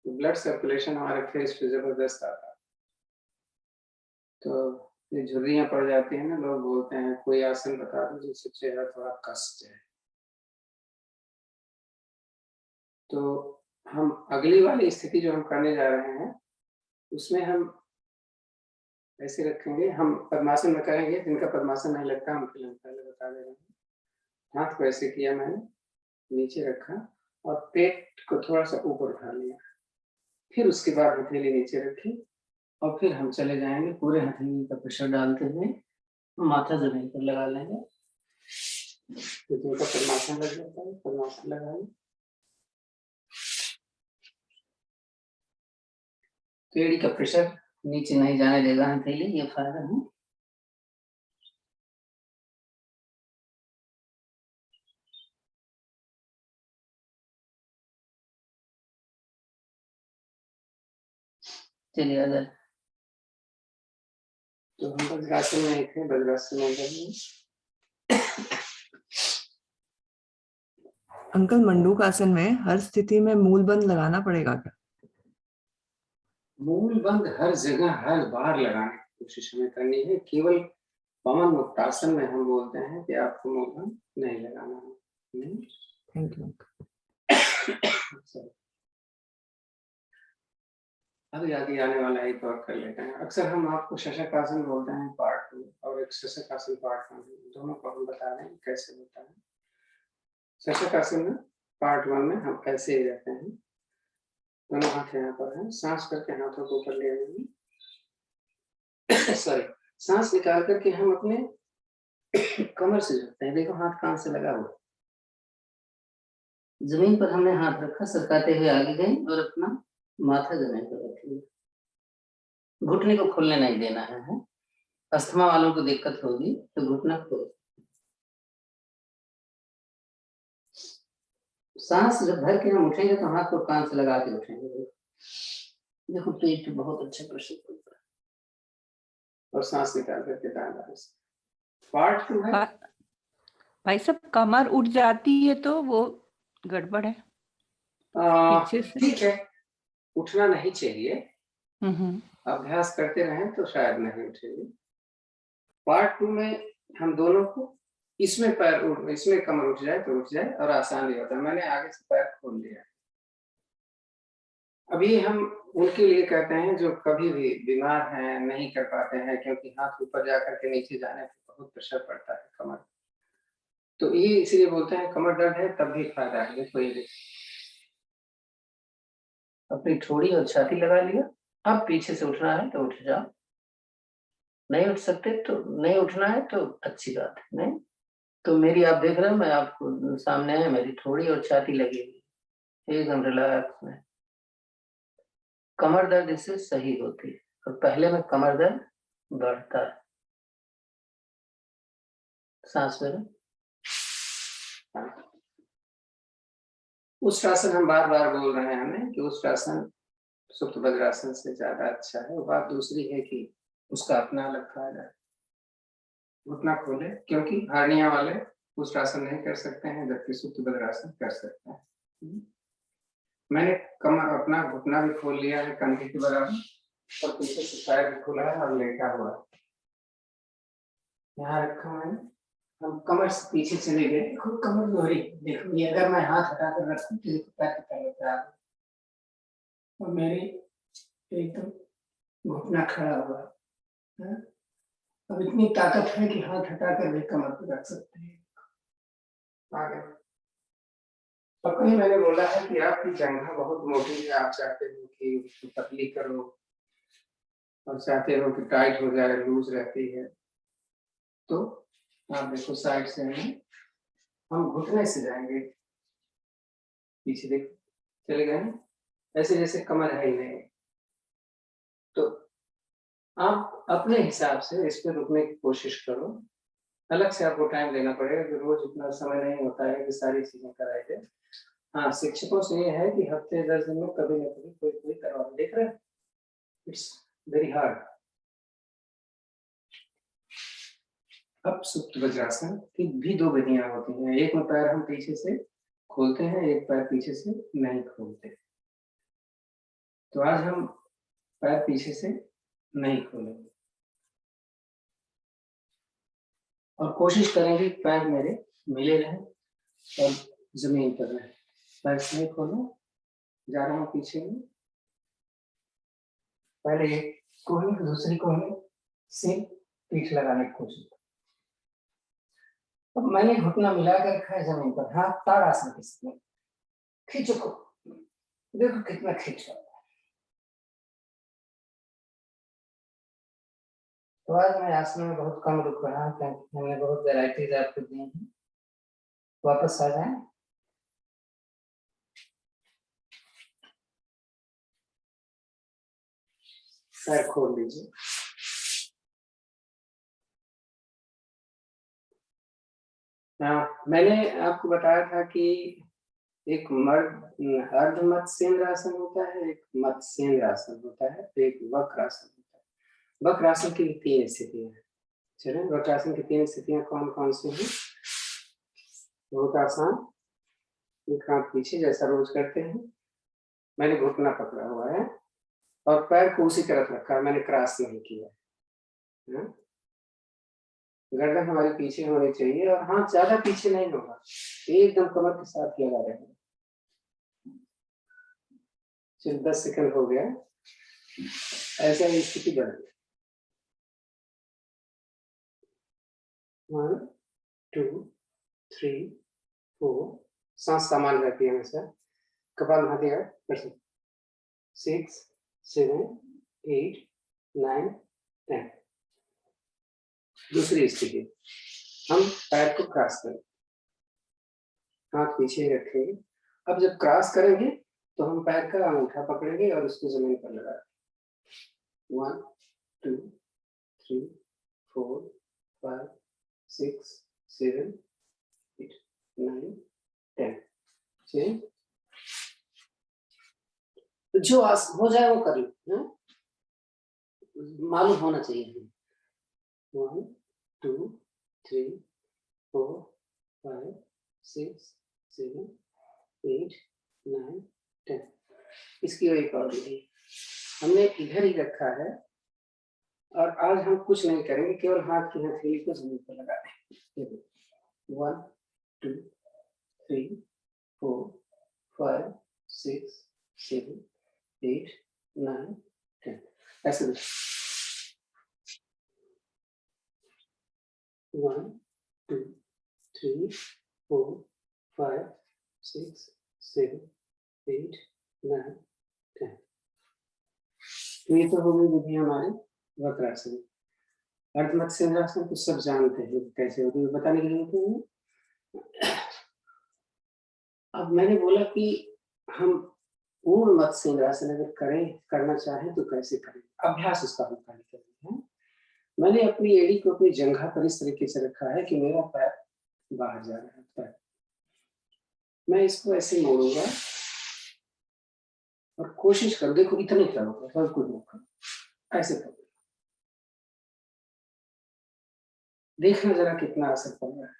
तो ब्लड सर्कुलेशन हमारे फेस पे जबरदस्त आता है, तो ये झुर्रियां पड़ जाती हैं ना, लोग बोलते हैं कोई आसन बता दो जिससे चेहरा थोड़ा कस जाए। तो हम अगली वाली स्थिति जो हम करने जा रहे हैं उसमें हम ऐसे रखेंगे, हम पद्मासन में करेंगे, जिनका पद्मासन नहीं लगता उनके लिए पहले बता दे रहे हैं। हाथ को ऐसे किया मैंने, नीचे रखा और पेट को थोड़ा सा ऊपर उठा लिया, फिर उसके बाद हथेली नीचे रखी और फिर हम चले जाएंगे पूरे हथेली का प्रेशर डालते हुए, माथा जमीन पर लगा लेंगे। तो जिनका पद्मासन लग जाता है पद्मासन लगाएंगे। एड़ी का प्रेशर नीचे नहीं जाने देगा हथेली, ये फायदा है। चलिए आ जाए। तो हम वज्रासन में थे, वज्रासन में करेंगे। अंकल मंडूक आसन में हर स्थिति में मूल बंद लगाना पड़ेगा क्या? मूल बंद हर जगह हर बार लगाने की कोशिश हमें करनी है। केवल पवन मुक्तासन में हम बोलते हैं कि आपको मूल बंद नहीं लगाना है। Thank you. अभी आगे आने वाला एक और कर लेते हैं। अक्सर हम आपको शशक आसन बोलते हैं पार्ट 2 और एक शशक आसन पार्ट 1, दोनों को हम बता दें कैसे होता है। शशक आसन में पार्ट 1 में हम ऐसे ही रहते हैं, दोनों हाथ यहाँ पर हैं, सांस करके हाथों को ऊपर ले आएंगे। सॉरी, सांस निकाल करके हम अपने कमर से जोड़ते हैं। देखो हाथ कान से लगा हुआ, जमीन पर हमने हाथ रखा, सरकाते हुए आगे गए और अपना माथा जमीन पर रखेंगे। घुटने को खोलने नहीं देना है। अस्थमा वालों को दिक्कत होगी तो घुटना खोल। सांस जब भर के हम उठेंगे तो हाथ को कान से लगा के उठेंगे। देखो पेट बहुत अच्छा प्रेशर पड़ता है। और सांस निकाल करके दाएं से। पार्ट 2 है। भाई साहब, कमर उठ जाती है तो वो गड़बड़ है पीछे से। ठीक है, उठना नहीं चाहिए। अभ्यास करते रहें तो शायद नहीं उठेगी। पार्ट 2 में हम दोनों को इसमें इसमें कमर उठ जाए तो उठ जाए और आसान भी होता है। मैंने आगे से पैर खोल लिया। अभी हम उनके लिए कहते हैं जो कभी भी बीमार हैं, नहीं कर पाते हैं, क्योंकि हाथ ऊपर जाकर के नीचे जाने पर बहुत प्रेशर पड़ता है कमर। तो ये इसलिए बोलते हैं कमर दर्द है तब भी फायदा है। कोई भी अपनी ठोड़ी और छाती लगा लिया। अब पीछे से उठना है तो उठ जाओ, नहीं उठ सकते तो नहीं उठना है तो अच्छी बात है। नहीं तो मेरी आप देख रहे हो, मैं आपको सामने है, मेरी ठोड़ी और छाती लगी हुई, एकदम रिलैक्स में। कमर दर्द इससे सही होती है और पहले में कमर दर्द बढ़ता है। सांस में उष्ट्रासन हम बार बार बोल रहे हैं हमें कि उष्ट्रासन सुप्त वज्रासन से ज्यादा अच्छा है। वो बात दूसरी है कि उसका अपना अलग फायदा है। घुटना खोले, क्योंकि हार्निया वाले उष्ट्रासन नहीं कर सकते हैं, जबकि सुप्त वज्रासन कर सकते हैं। मैंने कमर अपना घुटना भी खोल लिया है कंधे के बराबर, और पीछे से पैर भी खोला है और लेटा हुआ है। यहाँ रखा मैंने, हम कमर से पीछे चले गए। देखो कमर दोहरी, देखो ये अगर मैं हाथ हटाकर रखूं तो पैर की तरफ आ गया और मेरी एकदम घुटना खड़ा हुआ है। अब इतनी ताकत है कि हाथ हटाकर भी कमर पर रख सकते हैं। आगे अपनी मैंने बोला है कि आपकी जंघा बहुत मोटी है, आप चाहते हो कि उसको पतली करो और चाहते हो कि टाइट हो जाए, लूज रहती है। तो आप देखो साइड से हम घुटने से जाएंगे, पीछे देख चले गए, ऐसे जैसे कमर है ही नहीं। तो आप अपने हिसाब से इस पर रुकने की कोशिश करो। अलग से आपको टाइम देना पड़ेगा कि रोज इतना समय नहीं होता है कि सारी चीजें कराई जाए। हाँ, शिक्षकों से ये है कि हफ्ते 10 दिन में कभी न कभी कोई करवा देख रहे हैं। It's very hard. अब सुप्त वज्रासन की भी 2 विधियां होती हैं। एक में पैर हम पीछे से खोलते हैं, एक पैर पीछे से नहीं खोलते। तो आज हम पैर पीछे से नहीं खोलेंगे और कोशिश करेंगे पैर मेरे मिले रहें और जमीन पर रहें। पैर से नहीं खोलो, जा रहा हूँ पीछे में। पहले एक कोहनी फिर दूसरी कोहनी से पीठ लगाने की कोशिश। अब मैंने घुटना मिलाकर रखा है जमीन पर, हाथ ताड़ासन की स्थिति में खींचो को, देखो कितना खींच रहा है। तो आज मैं आसन में बहुत कम रुक रहा हूँ क्योंकि हमने बहुत वैरायटीज आपको दी हैं। वापस आ जाए। पैर खोल लीजिए। मैंने आपको बताया था कि एक अर्ध मत्स्येंद्र आसन होता है, एक मत्स्येंद्र आसन होता है, तो एक वक्रासन होता है। वक्रासन की 3 स्थितियां हैं। चलिए, वक्रासन की 3 स्थितियां कौन कौन सी हैं? बहुत आसान, एक हाथ पीछे जैसा रोज करते हैं, मैंने घुटना पकड़ा हुआ है और पैर को उसी तरफ रखा है, मैंने क्रॉस नहीं किया। गर्दन हमारी पीछे होनी चाहिए और हाथ ज्यादा पीछे नहीं होगा, एकदम कमर के साथ लगा रहेगा। सिर्फ 10 सेकंड हो गया, ऐसा ही स्थिति बन गई। 1 2 3 4, सांस सामान्य रहती है हमेशा। कपालभाति कर सकते। 6 7 8 9 10। दूसरी स्थिति, हम पैर को क्रॉस करें, हाथ पीछे रखेंगे। अब जब क्रॉस करेंगे तो हम पैर का अंगूठा पकड़ेंगे और उसको जमीन पर लगाएंगे। 1 2 3 4 5 6 7 8 9 10। चेंज, जो हो जाए वो कर लो, मालूम होना चाहिए। 1 2 3 4 5 6 7 8 9 10। इसकी एक और विधि, हमने इधर ही रखा है और आज हम कुछ नहीं करेंगे, केवल हाथ की हथेली को जमीन पर लगा देंगे। 1 2 3 4 5 6 7 8 9 10। ऐसे 1 2 3 4 5 6 7 8 9 10। तो ये तो हो गई विधि हमारे वक्रासन। अर्धमत्स्येंद्रासन तो सब जानते हैं कैसे होती है, बताने की जरूरत नहीं है। अब मैंने बोला कि हम पूर्ण मत्स्येंद्रासन अगर करना चाहें तो कैसे करें, अभ्यास उसका हम पहले करेंगे। मैंने अपनी एड़ी को अपनी जंघा पर इस तरीके से रखा है कि मेरा पैर बाहर जा रहा है। पैर मैं इसको ऐसे मोड़ूंगा और कोशिश कर, देखो इतने करो, सब कुछ करो, ऐसे करो, देखना जरा कितना असर पड़ रहा है।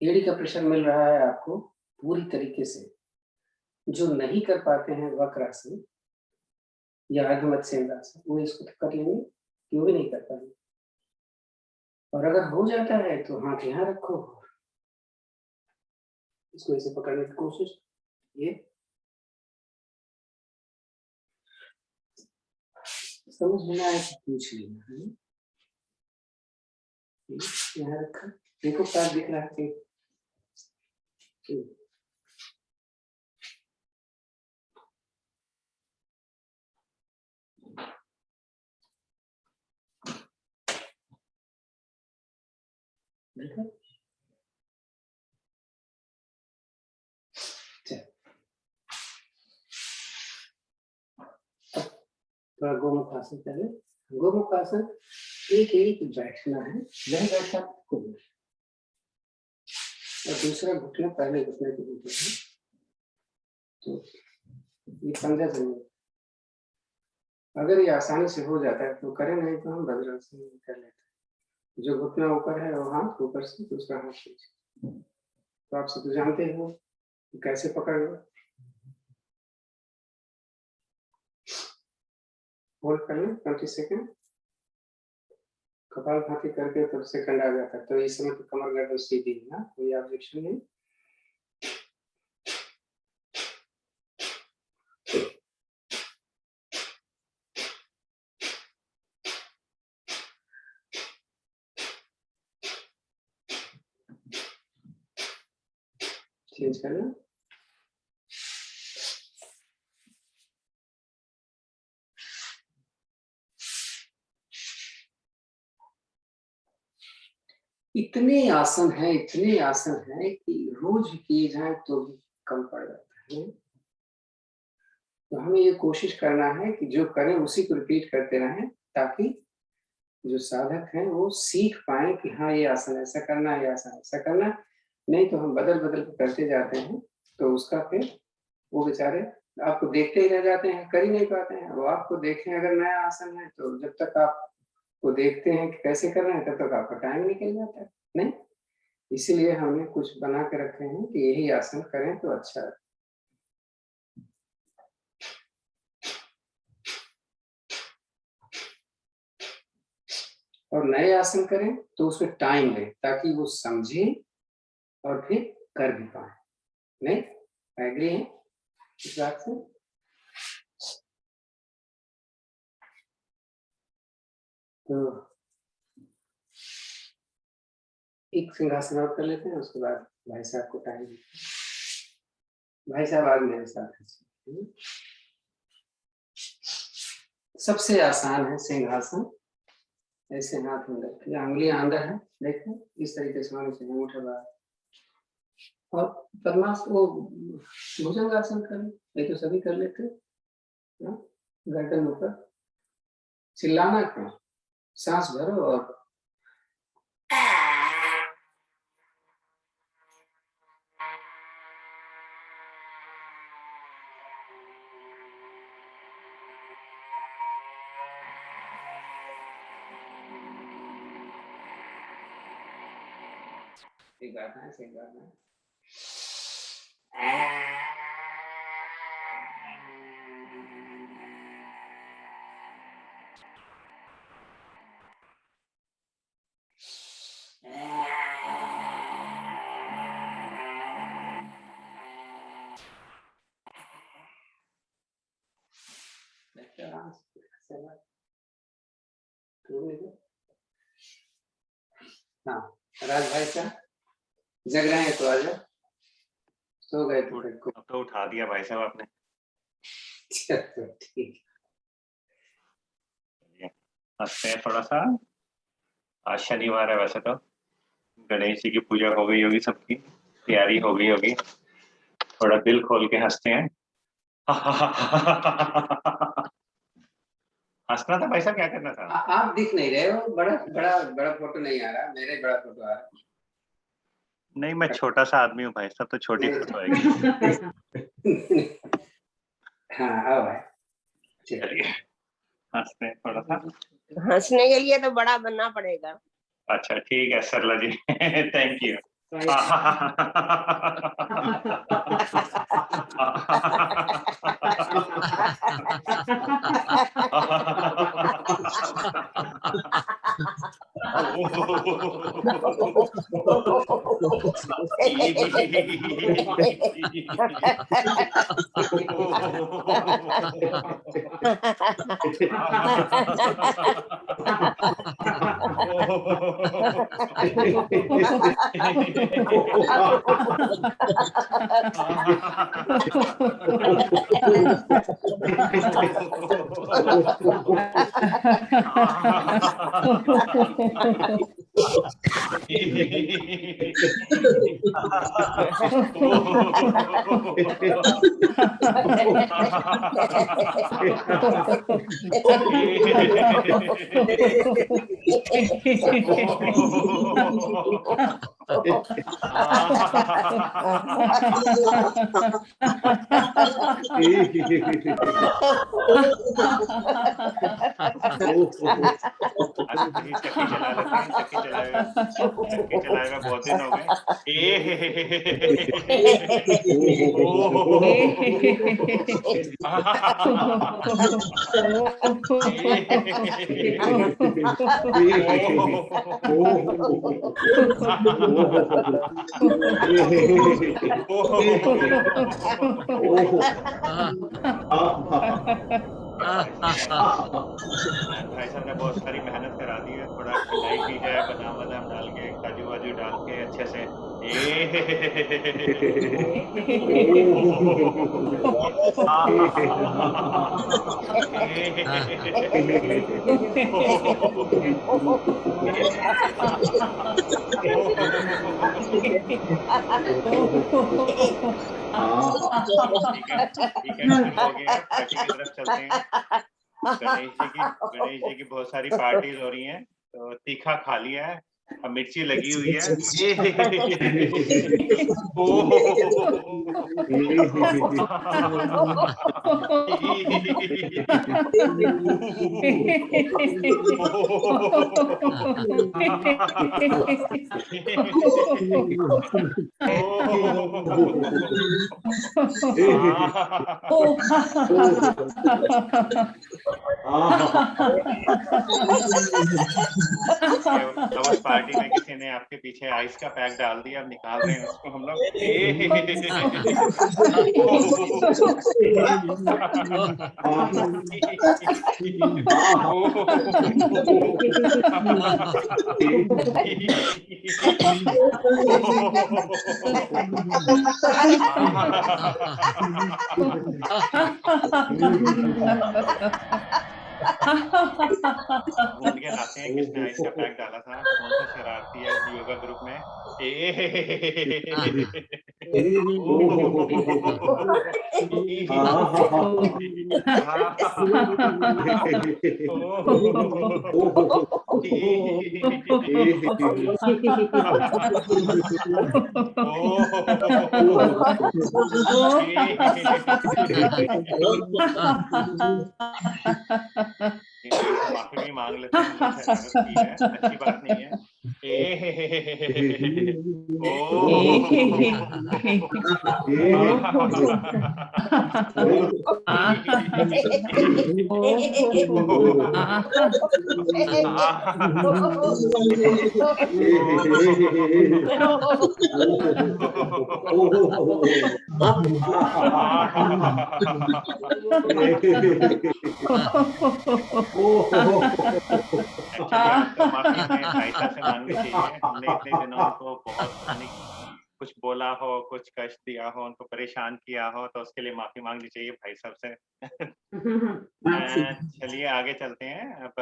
एड़ी का प्रेशर मिल रहा है आपको पूरी तरीके से। जो नहीं कर पाते हैं वक्रासन या अर्धमत्स्येंद्रासन, वो इसको तो कर लेंगे, क्यों भी नहीं कर पाएंगे। और अगर हो जाता है तो हाथ यहाँ रखो, इसको ऐसे पकड़ने की कोशिश, ये समझ में आए तो पूछ लेना है। यहाँ रखा, देखो पैर दिख रहा है। देखो थोड़ा गोमुखासन पहले। गोमुखासन एक एड़ी बैठना है, नहीं बैठा तो और दूसरा घुटना पहले घुटने के ऊपर है, तो ये 15 जमीन। अगर ये आसानी से हो जाता है तो करें, नहीं तो हम वज्रासन कर लेते हैं। जो घुटना ऊपर है वो हाथ ऊपर से, दूसरा हाथ नीचे। तो आप सब तो जानते हो कैसे पकड़ लो। होल्ड कर लें 20 सेकेंड, कपालभाति करके तब सेकंड आ जाता है। तो इस समय तो कमर गर्दन सीधी है ना, कोई ऑब्जेक्शन नहीं। चेंज करना, इतने आसन है कि रोज किए जाए तो भी कम पड़ जाता है। तो हमें ये कोशिश करना है कि जो करें उसी को रिपीट करते रहें, ताकि जो साधक हैं वो सीख पाए कि हाँ ये आसन ऐसा करना है, ये आसन ऐसा करना। नहीं तो हम बदल बदल के करते जाते हैं, तो उसका फिर वो बेचारे आपको देखते ही रह जाते हैं, कर ही नहीं पाते हैं। वो आपको देखें, अगर नया आसन है तो जब तक आपको देखते हैं कि कैसे कर रहे हैं, तब तक आपका टाइम निकल जाता है। नहीं, इसीलिए हमने कुछ बना के रखे हैं कि यही आसन करें तो अच्छा है। और नए आसन करें तो उसमें टाइम लें, ताकि वो समझे और फिर कर भी पाए। नहीं, एग्री है इस बात से? तो एक सिंहासन और कर लेते हैं, उसके बाद भाई साहब को टाइम। भाई साहब आज मेरे साथ हैं। सबसे आसान है सिंहासन। ऐसे हाथ अंदर किए, अंगुलियां अंदर है, देखो इस तरीके से होने चाहिए, अंगूठा बाहर। और पद्मासन वो भुजंगासन कर, ये तो सभी कर लेते हैं ना। गर्दन ऊपर, चिल्लाना क्यों, सांस भरो और एक बार है, एक बार है। हाँ राज भाई साहब जग रहे हैं तो आजा, सो गए तो फिर को अब तो उठा दिया भाई साहब आपने। चलो ठीक हंसते हैं थोड़ा सा। आज शनिवार है, वैसे तो गणेश जी की पूजा हो गई होगी, सबकी तैयारी हो गई होगी। थोड़ा दिल खोल के हंसते हैं। हंसना था भाई साहब, क्या करना था? आप दिख नहीं रहे हो, बड़ा बड़ा बड़ा फोटो नहीं आ रहा, मेरे बड़ा फोटो आ रहा है। नहीं, मैं छोटा सा आदमी हूँ भाई साहब, तो छोटी फोटो आएगी। हाँ आओ भाई, चलिए हंसते हैं थोड़ा सा। हंसने के लिए तो बड़ा बनना पड़ेगा। अच्छा ठीक है सरला जी, थैंक यू। चक्की चला लेते हैं, चक्की चलाए हुए बहुत दिन हो गए। भाई साहब ने बहुत सारी मेहनत करा दी है, थोड़ा ठंडाई की जाए, बादाम वादाम डाल के, काजू वाजू डाल के अच्छे से। ठीक है, शुरू हो गया, पार्टी की तरफ चलते हैं। गणेश जी की बहुत सारी पार्टीज हो रही हैं, तो तीखा खा लिया है, अब मिर्ची लगी हुई है। अब उस पार्टी में किसी ने आपके पीछे आइस का पैक डाल दिया, अब निकाल रहे हैं उसको हम लोग। ढूंढ के लाते हैं किसने आइस का पैक डाला था, कौन सा शरारती है योगा ग्रुप में। माफी भी मांग लेते हैं, हमने शरारत की है, अच्छी बात नहीं है। माफी हमें भाई साहब से मांगनी चाहिए, हमने इतने दिनों उनको बहुत कुछ बोला हो, कुछ कष्ट दिया हो, उनको परेशान किया हो, तो उसके लिए माफी मांगनी चाहिए भाई साहब से। चलिए आगे चलते हैं। अब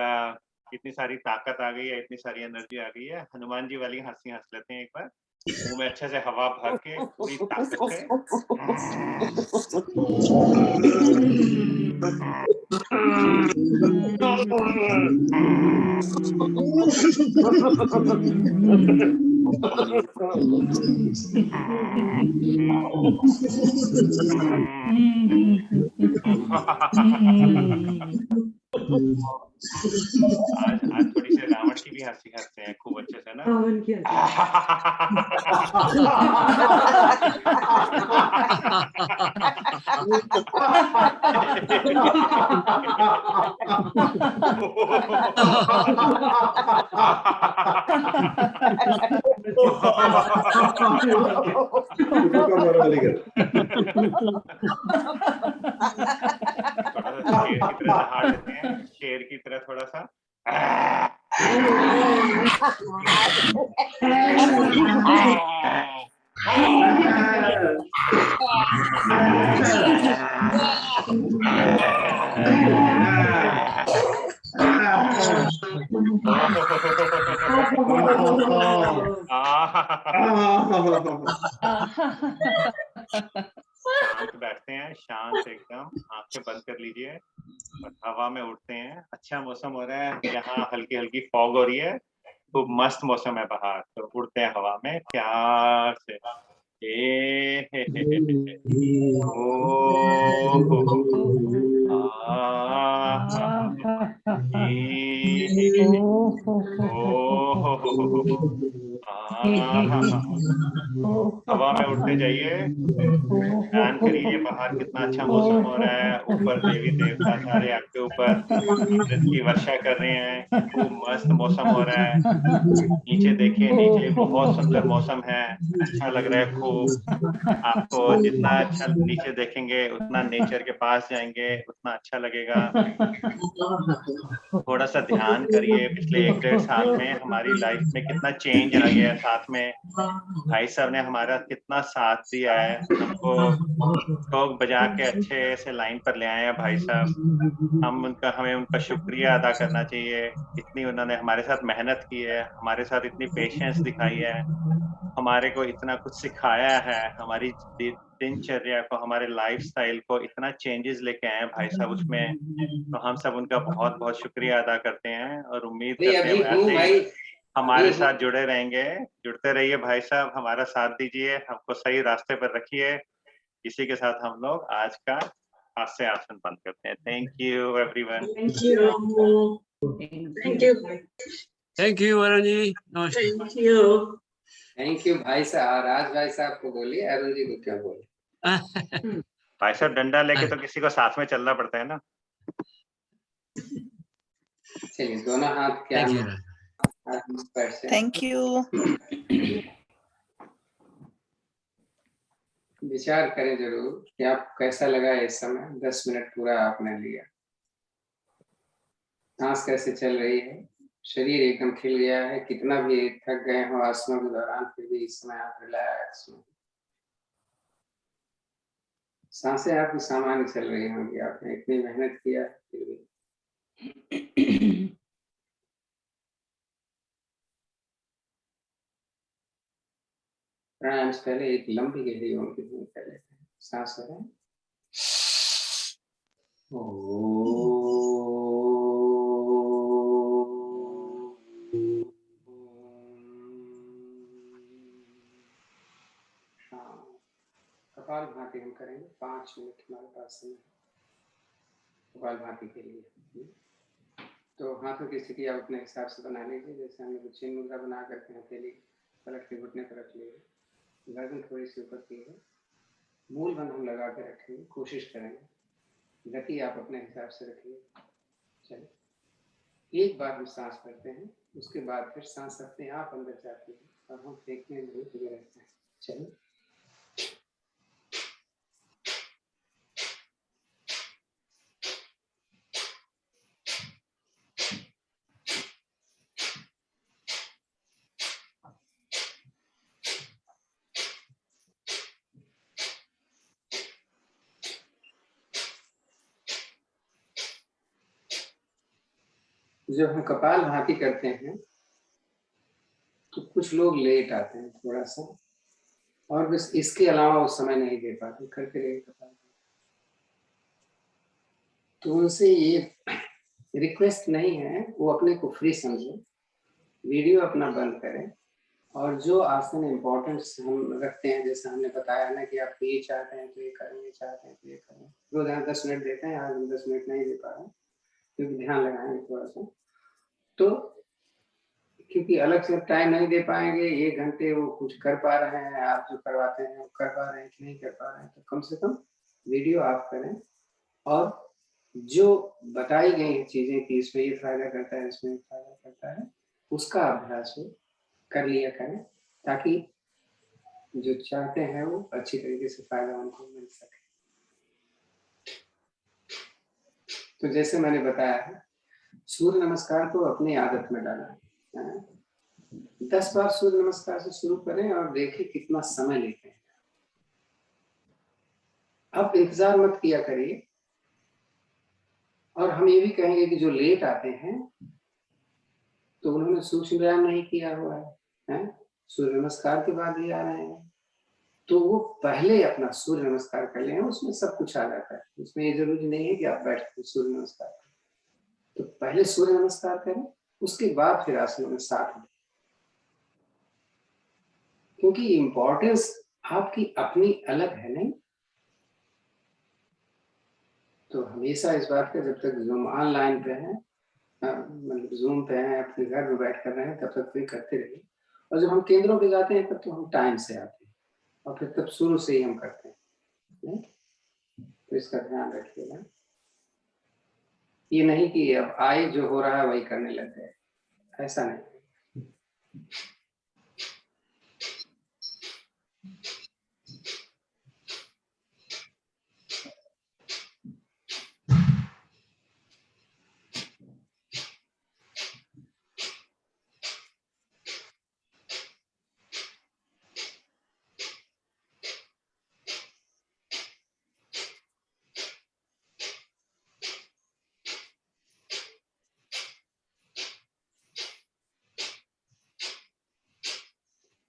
इतनी सारी ताकत आ गई है, इतनी सारी एनर्जी आ गई है, हनुमान जी वाली हंसी हंस लेते हैं एक बार, मुंह में अच्छे से हवा भर के पूरी ताकत से। आज थोड़ी सी रावण की भी हंसी हंसते हैं खूब अच्छे से ना। शेर की तरह थोड़ा सा शांत बैठते हैं, शांत एकदम, आंखें बंद कर लीजिए और हवा में उड़ते हैं। अच्छा मौसम हो रहा है, यहाँ हल्की हल्की फॉग हो रही है, खूब मस्त मौसम है बाहर, तो उड़ते हैं हवा में प्यार से। हवा में उड़ते जाइए, ध्यान करिए बाहर कितना अच्छा मौसम हो रहा है, ऊपर देवी देवता सारे आपके ऊपर अमृत की वर्षा कर रहे हैं, खूब मस्त मौसम हो रहा है। नीचे देखिए, नीचे बहुत सुंदर मौसम है, अच्छा लग रहा है खूब। आपको जितना अच्छा नीचे देखेंगे, उतना नेचर के पास जाएंगे, उतना अच्छा लगेगा। थोड़ा सा ध्यान करिए, पिछले 1-1.5 साल में हमारी लाइफ में कितना चेंज आ गया है। साथ में भाई साहब ने हमारा कितना साथ दिया है, हमको ठोक बजा के अच्छे से लाइन पर ले आए हैं भाई साहब। हमें उनका शुक्रिया अदा करना चाहिए। इतनी उन्होंने हमारे साथ मेहनत की है, हमारे साथ इतनी पेशेंस दिखाई है, हमारे को इतना कुछ सिखाया है, हमारी दिनचर्या को, हमारे लाइफस्टाइल को इतना चेंजेस लेके आए हैं भाई साहब उसमें। तो हम सब उनका बहुत बहुत शुक्रिया अदा करते हैं और उम्मीद करते हैं ऐसे ही हमारे साथ जुड़े रहेंगे। जुड़ते रहिए भाई साहब, हमारा साथ दीजिए, हमको सही रास्ते पर रखिए। इसी के साथ हम लोग आज का हास्य आसन बंद करते हैं। Thank you everyone. Thank you Varun ji. Thank you भाई साहब। राज भाई साहब को बोलिए, अरुण जी को क्या बोले। भाई साहब डंडा लेके तो किसी को साथ में चलना पड़ता है ना। चलिए दोनों हाथ क्या थैंक यू पैर से थैंक यू। विचार करें जरूर कि आप कैसा लगा इस समय 10 मिनट पूरा आपने लिया। सांस कैसे चल रही है, शरीर एकदम खिल गया है, कितना भी थक गए हो आसनों के दौरान फिर भी इस समय आप रिलैक्स हो। सांसें आपकी सामान्य चल रही होंगी, आपने इतनी मेहनत किया है फिर भी। प्राणायाम से पहले एक लंबी गहरी ऊँग की नींद कर लेते हैं। सांस लें। कपालभाति हम करेंगे 5 मिनट, हमारे पास समय है कपालभाति के लिए। तो हाथों की स्थिति आप अपने हिसाब से बना लीजिए। जैसे हमने कुछ चिन्ह मुद्रा बना करके हथेली पलट के घुटने पर रख लिए, गर्दन थोड़ी सी ऊपर की है, मूल बंध हम लगा के रखेंगे, कोशिश करेंगे। गति आप अपने हिसाब से रखिए। चलिए एक बार हम सांस करते हैं, उसके बाद फिर सांस अपने आप अंदर जाती है और हम फेंकने में लगे रहते हैं। चलिए जब हम कपालभाति करते हैं तो कुछ लोग लेट आते हैं थोड़ा सा, और बस इसके अलावा उस समय नहीं दे पाते, करते रहे कपालभाति। तो उनसे ये रिक्वेस्ट नहीं है, वो अपने को फ्री समझे, वीडियो अपना बंद करें और जो आसन इम्पोर्टेंट हम रखते हैं, जैसे हमने बताया ना कि आप ये चाहते हैं तो ये करें, ये चाहते हैं तो ये करें। रोजाना 10 मिनट देते हैं, आज हम 10 मिनट नहीं दे पा रहे क्योंकि ध्यान लगाएंगे थोड़ा सा। तो क्योंकि अलग से टाइम नहीं दे पाएंगे, 1 घंटे वो कुछ कर पा रहे हैं, आप जो करवाते हैं वो कर पा रहे हैं कि नहीं कर पा रहे हैं, तो कम से कम वीडियो आप करें और जो बताई गई हैं चीजें कि इसमें ये फायदा करता है, इसमें फायदा करता है, उसका अभ्यास हो कर लिया करें, ताकि जो चाहते हैं वो अच्छी तरीके से फायदा उनको मिल सके। तो जैसे मैंने बताया है, सूर्य नमस्कार को अपनी आदत में डाला है। 10 बार सूर्य नमस्कार से शुरू करें और देखें कितना समय लेते हैं। अब इंतजार मत किया करिए। और हम ये भी कहेंगे कि जो लेट आते हैं तो उन्होंने सूक्ष्म व्यायाम नहीं किया हुआ है, सूर्य नमस्कार के बाद ही आ रहे हैं, तो वो पहले अपना सूर्य नमस्कार कर लें, उसमें सब कुछ आ जाता है। उसमें ये जरूरी नहीं है कि आप बैठ के सूर्य नमस्कार करें, तो पहले सूर्य नमस्कार करें, उसके बाद फिर आसनों में साथ में, क्योंकि इम्पोर्टेंस आपकी अपनी अलग है नहीं। तो हमेशा इस बात का, जब तक जूम ऑनलाइन पे है, मतलब जूम पे हैं, अपने घर में बैठ कर रहे हैं, तब तक फिर करते रहिए। और जब हम केंद्रों पे जाते हैं तब तो हम टाइम से आते हैं और फिर तब शुरू से ही हम करते हैं, नहीं? तो इसका ध्यान रखिएगा। ये नहीं कि अब आए जो हो रहा है वही करने लग गए, ऐसा नहीं।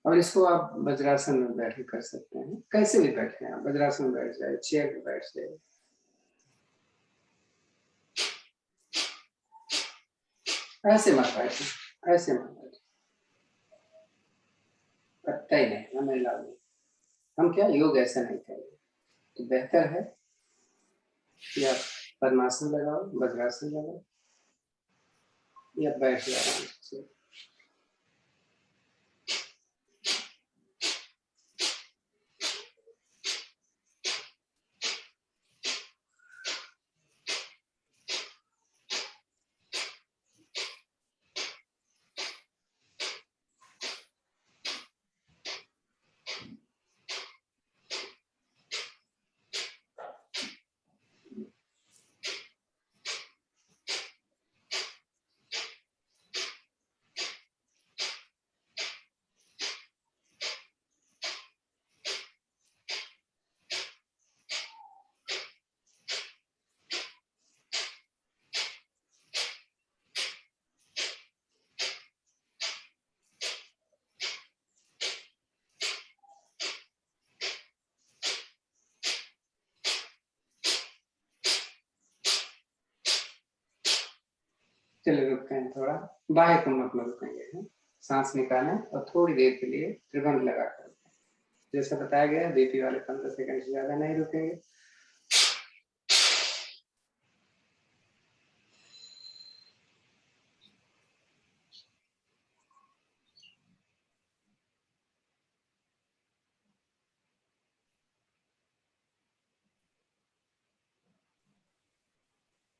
और इसको आप वज्रासन में बैठ के कर सकते हैं, कैसे भी बैठे हैं आप, वज्रासन में बैठ जाए, चेयर पे बैठ जाए, ऐसे मत बैठे, ऐसे मत बैठे, पत्ता ही नहीं, हमें लागू। हम क्या योग ऐसा नहीं करेंगे। तो बेहतर है कि आप पद्मासन लगाओ, वज्रासन लगाओ या बैठ जाओ आराम से। चलिए रुकते हैं थोड़ा, बाह्य कुंभक में रुकेंगे। सांस निकालें और थोड़ी देर के लिए त्रिभंग लगा कर, जैसा बताया गया बीपी वाले 15 सेकंड से ज्यादा नहीं रुकेंगे।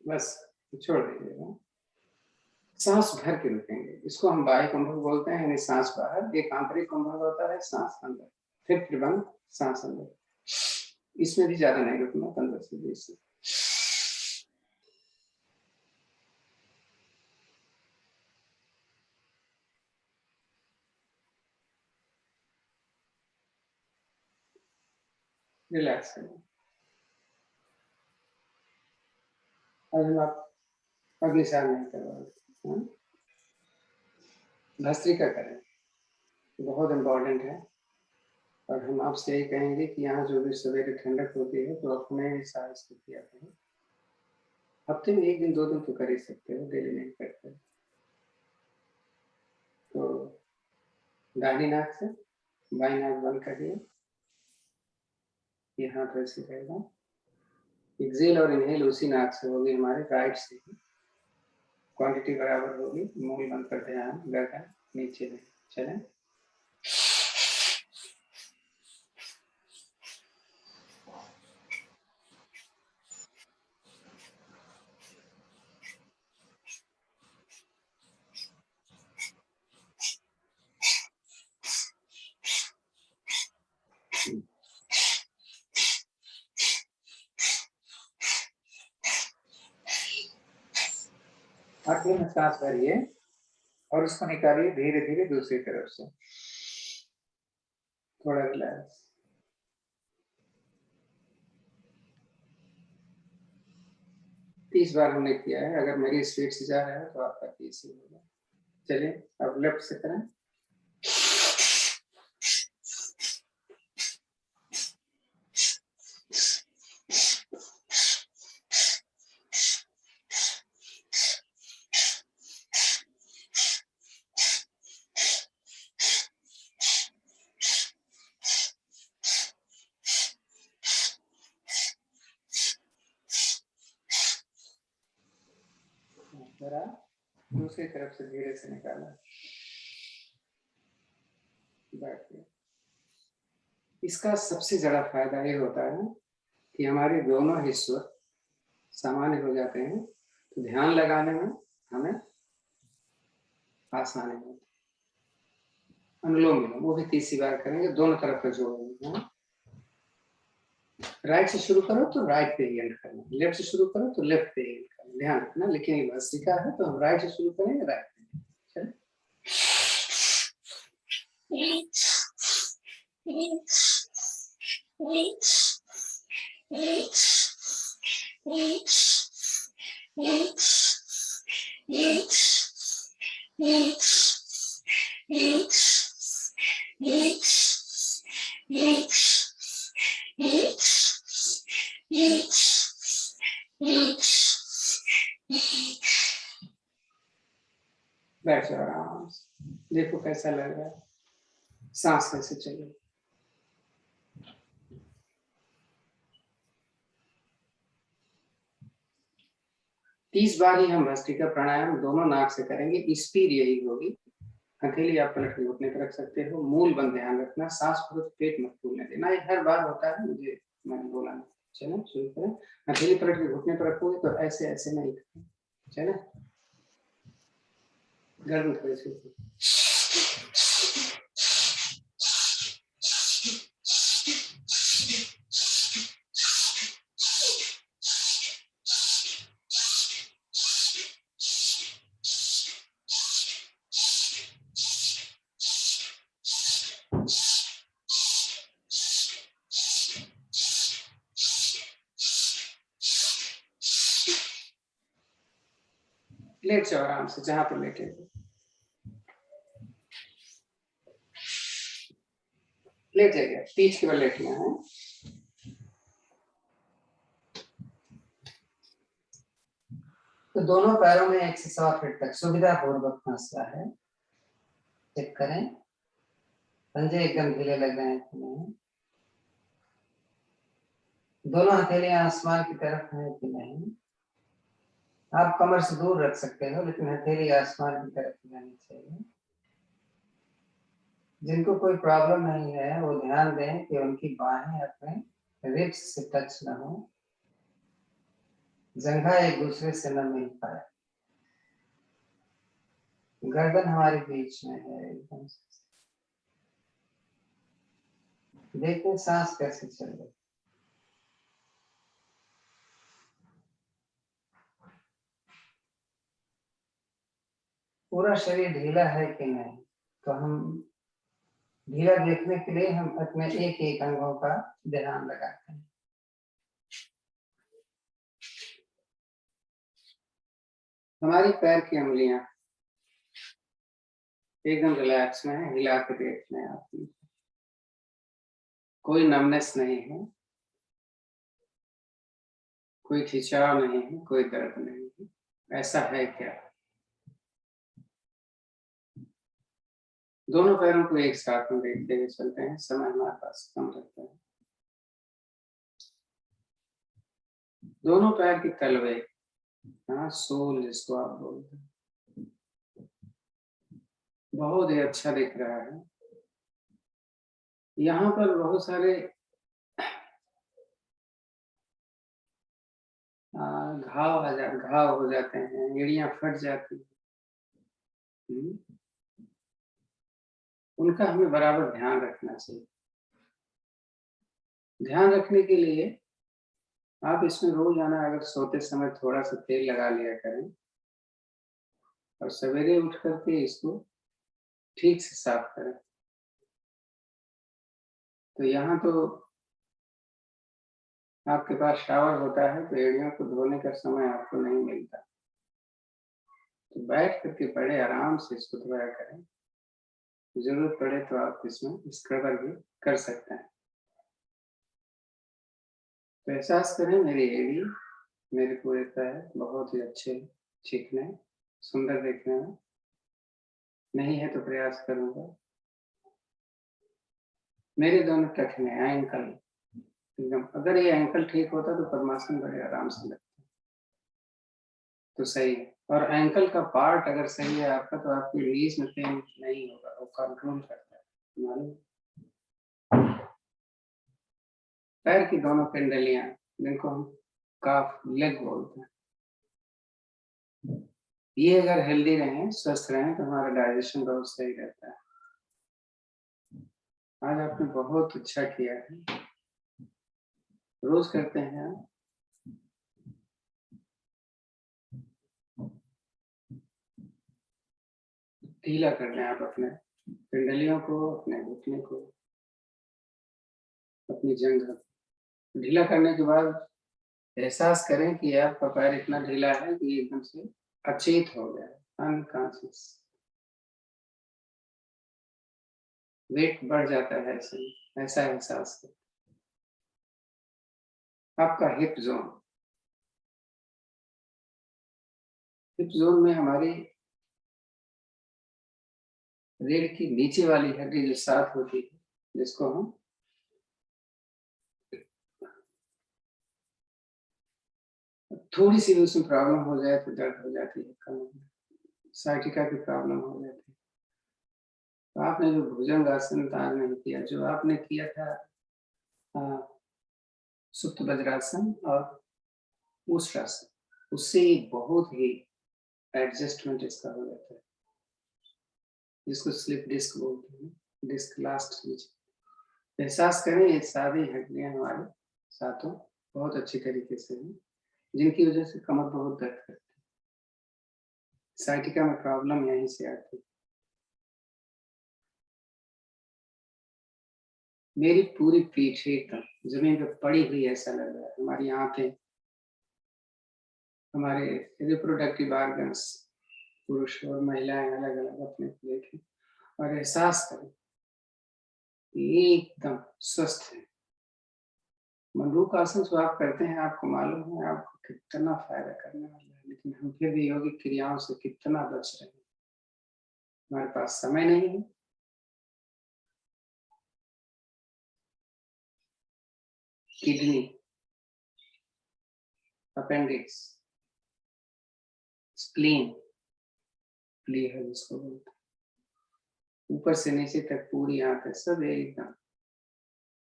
बस छोड़ दीजिएगा, सांस भर के रुकेंगे। इसको हम बाह्य कुंभक बोलते हैं, यानी सांस बाहर। एक आंतरिक कुंभक होता है, सांस अंदर, फिर त्रिभंग, सांस अंदर। इसमें भी ज्यादा नहीं रुकना, 15 से 20। रिलैक्स करें। अब हम आप अग्निसार नहीं करवाएं, भस्त्रिका करें, बहुत इम्पोर्टेंट है। और हम आपसे यही कहेंगे कि यहाँ जो भी सवेरे ठंडक होती है तो अपने हिसाब से किया करें। हफ्ते में 1 दिन 2 दिन तो कर ही सकते हो, डेली नहीं करते। तो दाहिनी नाक से बाईं नाक बंद करिए, ये हाथ वैसे रहेगा। एक्सेल और इनहेल उसी नाक से होगी, हमारे राइट से ही। क्वांटिटी बराबर होगी। मूल बंद कर ध्यान, गर्दन नीचे में चलें। आखिरी में सांस भरिए और उसको निकालिए धीरे धीरे दूसरी तरफ से। थोड़ा रिलैक्स। तीस बार हमने किया है। अगर मेरी स्पीड से जा रहा है तो आपका 30 ही होगा। चलिए अब लेफ्ट से करें। जरा दूसरी तरफ से धीरे से निकाला, बैठिए। इसका सबसे ज्यादा फायदा ये होता है कि हमारे दोनों हिस्से सामान्य हो जाते हैं, तो ध्यान लगाने में हमें आसानी होती है। अनुलोम विलोम वो भी 30 बार करेंगे, दोनों तरफ का जोड़ेंगे। राइट से शुरू करो तो राइट पे ही एंड करना, लेफ्ट से शुरू करो तो लेफ्ट पे ही एंड करना, ध्यान रखना। लेकिन ये भस्त्रिका है तो हम राइट से शुरू करेंगे, राइट पे। चलिए बैठ जाओ आराम से। देखो कैसा लग रहा है, सांस कैसे चले। तीस बार ही हम भस्त्रिका प्राणायाम दोनों नाक से करेंगे। स्पीड यही होगी। हथेली आप पलट के घुटने पर रख सकते हो। मूल बंद ध्यान रखना, सांस को पेट मत फूलने देना। ये हर बार होता है, मुझे मैंने बोला नहीं। चलो शुरू करें। हथेली पलट के घुटने पर रखोगे तो ऐसे ऐसे नहीं। चलो गर्दन थोड़ी सी। लेट जाओ आराम से जहां पर लेटे हो। लेट जाइए, पीठ के बल लेटना है। तो दोनों पैरों में 1 से 100 फीट तक सुविधा पूर्वक फंसता है। चेक करें पंजे एकदम ढीले लग रहे हैं कि नहीं। दोनों हथेलियां आसमान की तरफ हैं कि नहीं। आप कमर से दूर रख सकते हो लेकिन हथेली आसमान की तरफ जानी चाहिए। जिनको कोई प्रॉब्लम नहीं है वो ध्यान दें कि उनकी बाहें अपने रिब्स से टच न हो, जंघा एक दूसरे से न मिल पाए, गर्दन हमारे बीच में है एकदम से। देखिए सांस कैसे चल रही। पूरा शरीर ढीला है कि नहीं, तो हम ढीला देखने के लिए हम अपने एक एक अंगों का ध्यान लगाते हैं। हमारी पैर की उंगलियां एकदम रिलैक्स में है, हिला के देख लें आप। कोई नमनेस नहीं है, कोई खिंचाव नहीं है, कोई दर्द नहीं है। ऐसा है क्या? दोनों पैरों को एक साथ में देखते हुए चलते हैं। समय हमारे पास कम रहता है। दोनों पैर के तलवे, हाँ सोल जिसको आप बोलते हैं, बहुत ही अच्छा दिख रहा है। यहाँ पर बहुत सारे घाव हो जाते हैं, एड़ियां फट जाती हैं। उनका हमें बराबर ध्यान रखना चाहिए। ध्यान रखने के लिए आप इसमें रोजाना अगर सोते समय थोड़ा सा तेल लगा लिया करें और सवेरे उठ करके इसको ठीक से साफ करें। तो यहाँ तो आपके पास शावर होता है तो एड़ियों को धोने का समय आपको नहीं मिलता, तो बैठ करके बड़े आराम से इसको धोया करें। जरूरत पड़े तो आप इसमें स्क्रबर भी कर सकते हैं। तो एहसास करें मेरी एड़ी मेरे पूरे पैर बहुत ही अच्छे, चिकने, सुंदर देखने में। नहीं है तो प्रयास करूंगा। मेरे दोनों टखने एंकल एकदम, अगर ये एंकल ठीक होता तो पद्मासन बड़े आराम से लगता। तो सही है। और एंकल का पार्ट अगर सही है आपका तो आपकी नीज में पेन नहीं होगा, वो कंट्रोल करता है। मालूम? पैर की दोनों पिंडलियां जिनको हम काफ लेग बोलते हैं, ये अगर हेल्दी रहें, स्वस्थ रहें तो हमारा डाइजेशन बहुत सही रहता है। आज आपने बहुत अच्छा किया है, रोज करते हैं आप। ढीला कर लें आप अपने पिंडलियों को, अपने घुटने को, अपनी जंघ। ढीला करने के बाद एहसास करें कि आपका पैर इतना ढीला है कि एकदम से अचेत हो गया, अनकॉन्शियस। वेट बढ़ जाता है ऐसा एहसास करें। आपका हिप जोन में हमारी रीढ़ की नीचे वाली हड्डी जो साथ होती है, जिसको हम थोड़ी सी उसमें प्रॉब्लम हो जाए तो दर्द हो जाती है, कम साइटिका की प्रॉब्लम हो जाती है। तो आपने जो भुजंग आसन आज नहीं किया, जो आपने किया था सुप्त वज्रासन और उष्ट्रासन, उससे बहुत ही एडजस्टमेंट इसका हो जाता है, जिसको स्लिप डिस्क बोलते हैं। डिस्क लास्ट नीचे एहसास करें। ये सारी हड्डियां हमारे साथों बहुत अच्छी तरीके से हैं, जिनकी वजह से कमर बहुत दर्द करती है। साइटिका में प्रॉब्लम यहीं से आती है। मेरी पूरी पीठ एकदम जमीन पे पड़ी हुई ऐसा लग रहा है। हमारी आंखें, हमारे रिप्रोडक्टिव ऑर्गन्स, पुरुष और महिलाएं अलग अलग अपने को देखें और एहसास करें एकदम स्वस्थ है। मंडूक आसन जो आप करते हैं, आपको मालूम है आपको कितना फायदा करने वाला है। लेकिन हम फिर भी योगिक क्रियाओं से कितना बच रहे हैं। हमारे पास समय नहीं है, किडनी, अपेंडिक्स, स्प्लीन, लीवर जिसको बोलते हैं, ऊपर से नीचे तक पूरी आंखें सब एकदम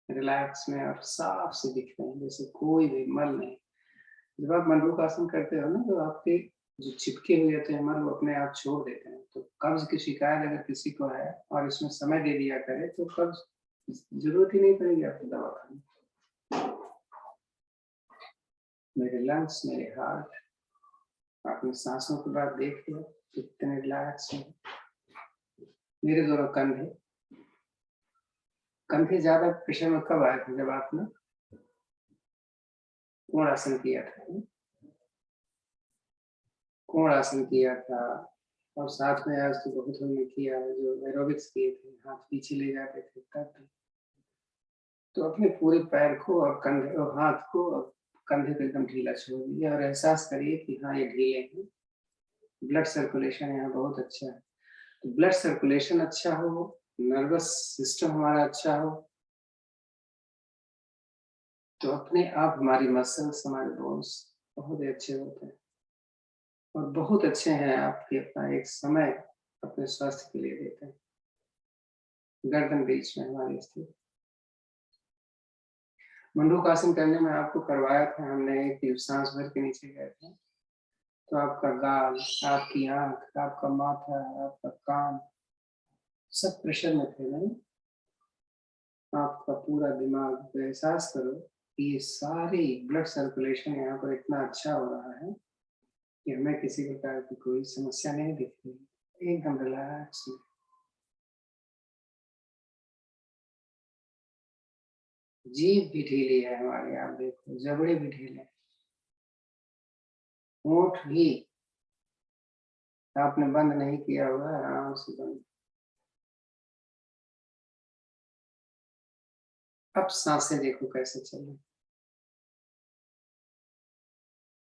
रिलैक्स में और साफ से दिखते हैं, जैसे कोई भी मल नहीं। जब आप मंडूक आसन करते हो ना, तो आपके जो चिपके हुए होते हैं मल वो अपने आप छोड़ देते हैं। तो कब्ज की शिकायत अगर किसी को है और इसमें समय दे दिया करे तो कब्ज जरूरत ही नहीं पड़ेगी आपको दवा खाने। मेरे लंग्स, मेरे हार्ट, आपने सांसों की बात देख लिया कितने रिलैक्स हैं। मेरे दोनों कंधे, कंधे ज्यादा प्रेशर में कब आए थे? जब आपने कोण आसन किया था, कोण आसन किया था, और साथ में आज तो बहुत हमने किया है जो एरोबिक्स किए थे, हाथ पीछे ले जाते थे तब भी। तो अपने पूरे पैर को और कंधे और हाथ को और कंधे को एकदम ढीला छोड़ दीजिए और एहसास करिए कि हाँ ये ढीले हैं। ब्लड सर्कुलेशन यहाँ बहुत अच्छा है। तो ब्लड सर्कुलेशन अच्छा हो, नर्वस सिस्टम हमारा अच्छा हो, तो अपने आप हमारी मसल्स, हमारे बोन्स बहुत ही अच्छे होते हैं और बहुत अच्छे हैं। आपके अपना एक समय अपने स्वास्थ्य के लिए देते हैं। गर्दन बीच में हमारी स्थिति। मंडूक आसन करने में आपको करवाया था हमने कि सांस भर के नीचे गए थे, तो आपका गाल, आपकी आंख, आपका माथा, आपका कान सब प्रेशर में थे नहीं? आपका पूरा दिमाग को एहसास करो कि ये सारी ब्लड सर्कुलेशन यहाँ पर इतना अच्छा हो रहा है कि हमें किसी प्रकार की कोई समस्या नहीं दिख रही, एकदम रिलैक्स में। जीभ भी ढीली है हमारी, आप देखो, जबड़े भी ढीले, होंठ भी आपने बंद नहीं किया हुआ है, आराम से बंद। अब सांसें देखो कैसे चले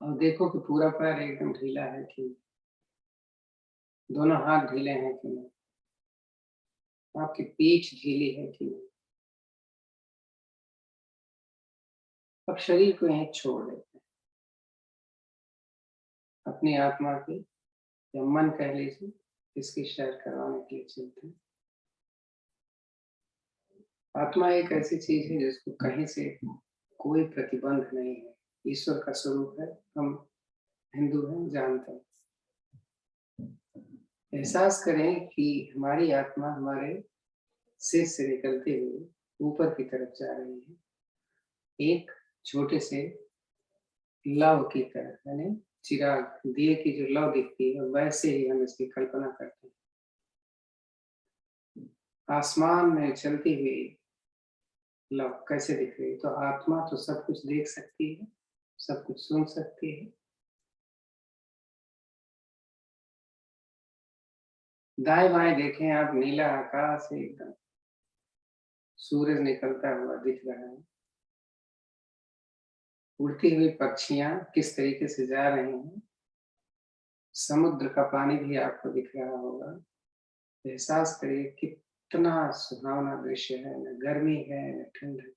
और देखो कि पूरा पैर एकदम ढीला है कि नहीं, दोनों हाथ ढीले हैं कि नहीं, आपकी पीठ ढीली है कि नहीं। अब शरीर को यहीं छोड़ देते हैं, अपनी आत्मा के या मन कह लीजिए, इसकी सैर करवाने के लिए चलते हैं। आत्मा एक ऐसी चीज है जिसको कहीं से कोई प्रतिबंध नहीं है, ईश्वर का स्वरूप है। हम हिंदू हैं, जानते हैं। एहसास करें कि हमारी आत्मा हमारे सिर से निकलते हुए ऊपर की तरफ जा रही है, एक छोटे से लव की तरह, यानी चिराग, दिए की जो लव दिखती है वैसे ही हम इसकी कल्पना करते हैं। आसमान में चलती हुई लव कैसे दिख रही है? तो आत्मा तो सब कुछ देख सकती है, सब कुछ सुन सकती है। दाएं बाएं देखें आप, नीला आकाश एकदम, सूरज निकलता हुआ दिख रहा है, उड़ती हुई पक्षियां किस तरीके से जा रही हैं, समुद्र का पानी भी आपको दिख रहा होगा। एहसास करिए कितना सुहावना दृश्य है, न गर्मी है न ठंड है।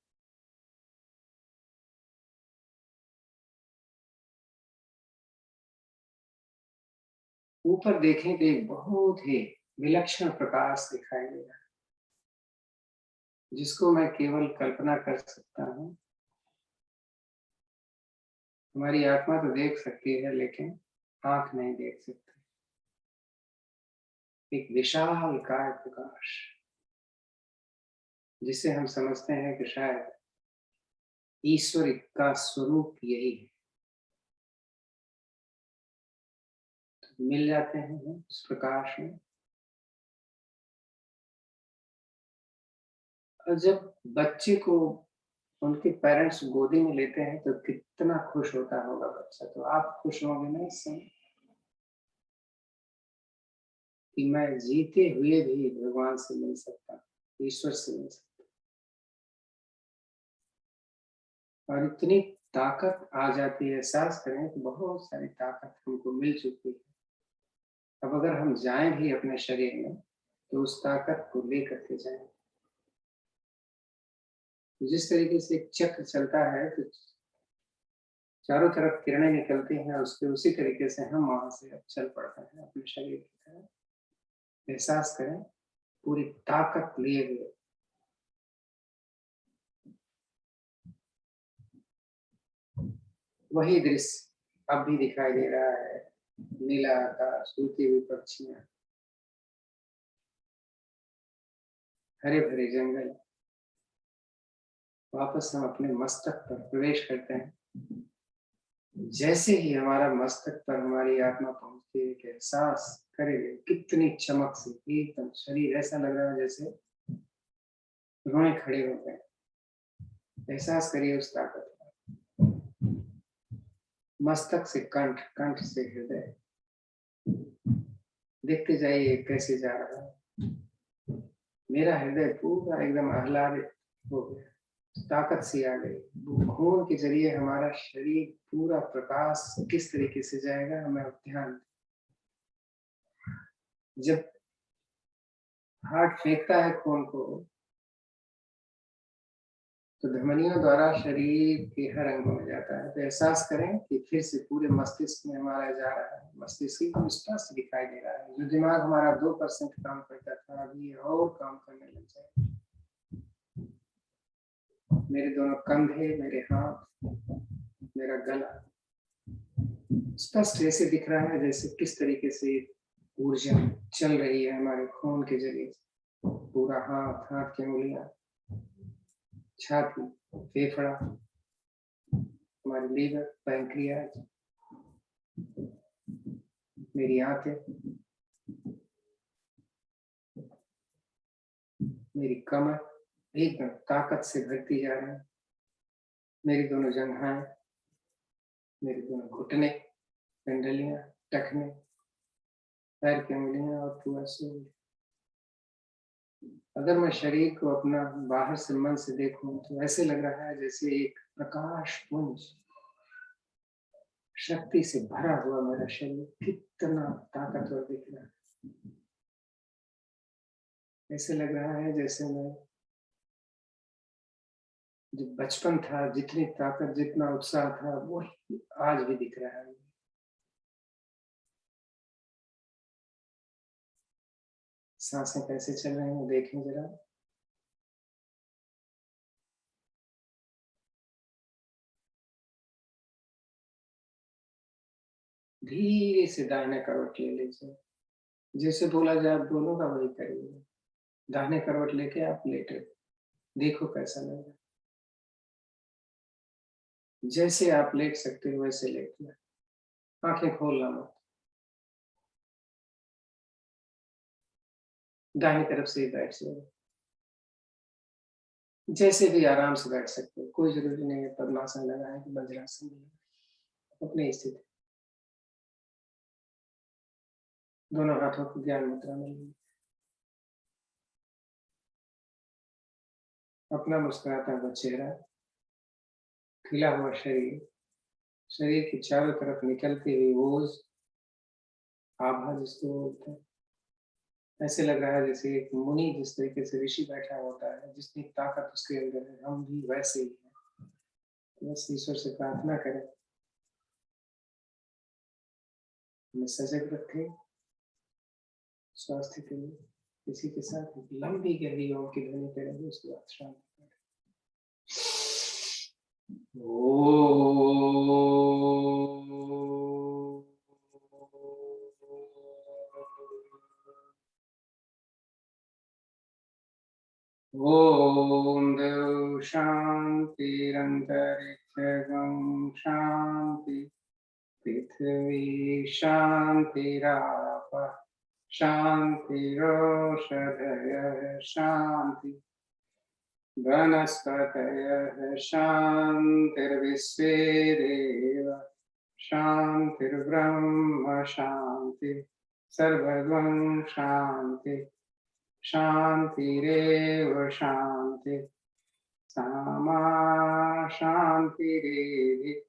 ऊपर देखें तो एक बहुत ही विलक्षण प्रकाश दिखाई दे रहा है, जिसको मैं केवल कल्पना कर सकता हूँ। हमारी आत्मा तो देख सकती है लेकिन आंख नहीं देख सकती। एक विशाल काय प्रकाश, जिसे हम समझते हैं कि शायद ईश्वर का स्वरूप यही है। तो मिल जाते हैं हम उस प्रकाश में। और जब बच्चे को उनके पेरेंट्स गोदी में लेते हैं तो कितना खुश होता होगा बच्चा। तो आप खुश होंगे ना इस समय कि मैं जीते हुए भी भगवान से मिल सकता, ईश्वर से मिल सकता। और इतनी ताकत आ जाती है, एहसास करें कि बहुत सारी ताकत हमको मिल चुकी है। अब अगर हम जाएं भी अपने शरीर में तो उस ताकत को लेकर के जाएं। जिस तरीके से एक चक्र चलता है तो चारों तरफ किरणें निकलती हैं, उसके उसी तरीके से हम वहां से अब चल पड़ते हैं अपने शरीर की तरफ। एहसास करें पूरी ताकत लिए हुए। वही दृश्य अब भी दिखाई दे रहा है, नीला आकाश, उड़ती हुई पक्षियां, हरे भरे जंगल। वापस हम अपने मस्तक पर प्रवेश करते हैं। जैसे ही हमारा मस्तक पर हमारी आत्मा पहुंचती है, एक एहसास करेंगे कितनी चमक से एकदम शरीर ऐसा लग रहा है जैसे रोए खड़े हो गए। एहसास करिए उस ताकत का। मस्तक से कंठ, कंठ से हृदय, देखते जाइए कैसे जा रहा है। मेरा हृदय पूरा एकदम आह्लादित हो गया, ताकत सी आ गई। खून के जरिए हमारा शरीर पूरा प्रकाश किस तरीके से जाएगा, हमें ध्यान। जब हार्ट फेंकता है खून को तो धमनियों द्वारा शरीर के हर अंगों में जाता है। तो एहसास करें कि फिर से पूरे मस्तिष्क में हमारा जा रहा है। मस्तिष्क एकदम स्पष्ट दिखाई दे रहा है। जो दिमाग हमारा 2% काम करता था, अभी और काम करने लग जाए। मेरे दोनों कंधे, मेरे हाथ, मेरा गला स्पष्ट ऐसे दिख रहा है जैसे किस तरीके से ऊर्जा चल रही है हमारे खून के जरिए। पूरा हाथ, हाथ की उंगलियां, छाती, फेफड़ा, हमारी लीवर, पैंक्रियाज, मेरी आंखें, मेरी कमर एकदम ताकत से भरती जा रही है। मेरी दोनों जंघाएं, मेरे दोनों घुटने, कंडलियां, टखने, पैर की उंगलियां और पूरा शरीर। अगर मैं शरीर को अपना बाहर से मन से देखूं तो ऐसे लग रहा है जैसे एक प्रकाश पुंज, शक्ति से भरा हुआ मेरा शरीर कितना ताकतवर दिख रहा है। ऐसे लग रहा है जैसे मैं जो बचपन था, जितनी ताकत, जितना उत्साह था, वो आज भी दिख रहा है। सांसें कैसे चल रही हैं देखें जरा। धीरे से दाहिने करवट ले लीजिए। जैसे बोला जाए आप बोलोगा वही करिए। दाहिने करवट लेके आप लेटे, देखो कैसा लग रहा है। जैसे आप लेट सकते हो वैसे लेटना, आंखें खोलना मत। दाहिनी तरफ से ही बैठ जाओ, जैसे भी आराम से बैठ सकते हो। कोई जरूरी नहीं है पद्मासन लगाए कि वज्रासन लगाए। अपनी स्थिति, दोनों हाथों को ज्ञान मुद्रा में लीजिए। अपना मुस्कुराता हुआ चेहरा, खिला हुआ शरीर, शरीर के चारों तरफ निकलती हुई ओज, आभा जिसको बोलते हैं। ऐसे लग रहा है जैसे एक मुनि जिस तरीके से ऋषि बैठा होता है, जितनी ताकत उसके अंदर है, हम भी वैसे ही हैं। बस ईश्वर से प्रार्थना करें हमें सजग रखें स्वास्थ्य के लिए। किसी के साथ लंबी गहरी ओम की ध्वनि करेंगे, उसके बाद शांत करें। ओम देव शांतिरंतरिक्षगं शांति, पृथ्वी शांतिराप शांतिरोषधयः शांति, वनस्पतयः शांतिर्विश्वे देव शांतिर्ब्रह्म शांति, सर्वगं शांति, शांतिरेव शांति, सामा शांतिरेधि।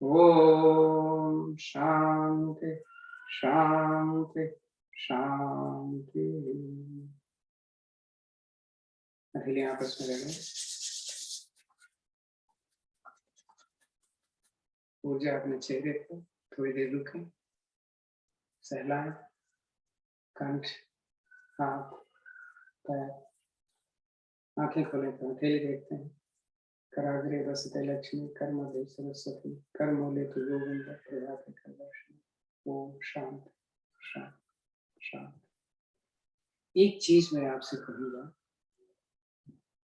ओम शांति शांति शांति। अकेले आपस में रह गए। ऊर्जा अपने चेहरे पर थोड़ी देर रुके, सहलाएं, कंठ, हाथ, पैर, आंखें खोले तो अकेले देखते हैं। कराग्रे वसते लक्ष्मी, कर्मधे सरस्वती, कर्मूले तु गोविंद, प्रभाते कर्दर्शनी। ओम शांति शांति शांति। एक चीज मैं आपसे कहूंगा,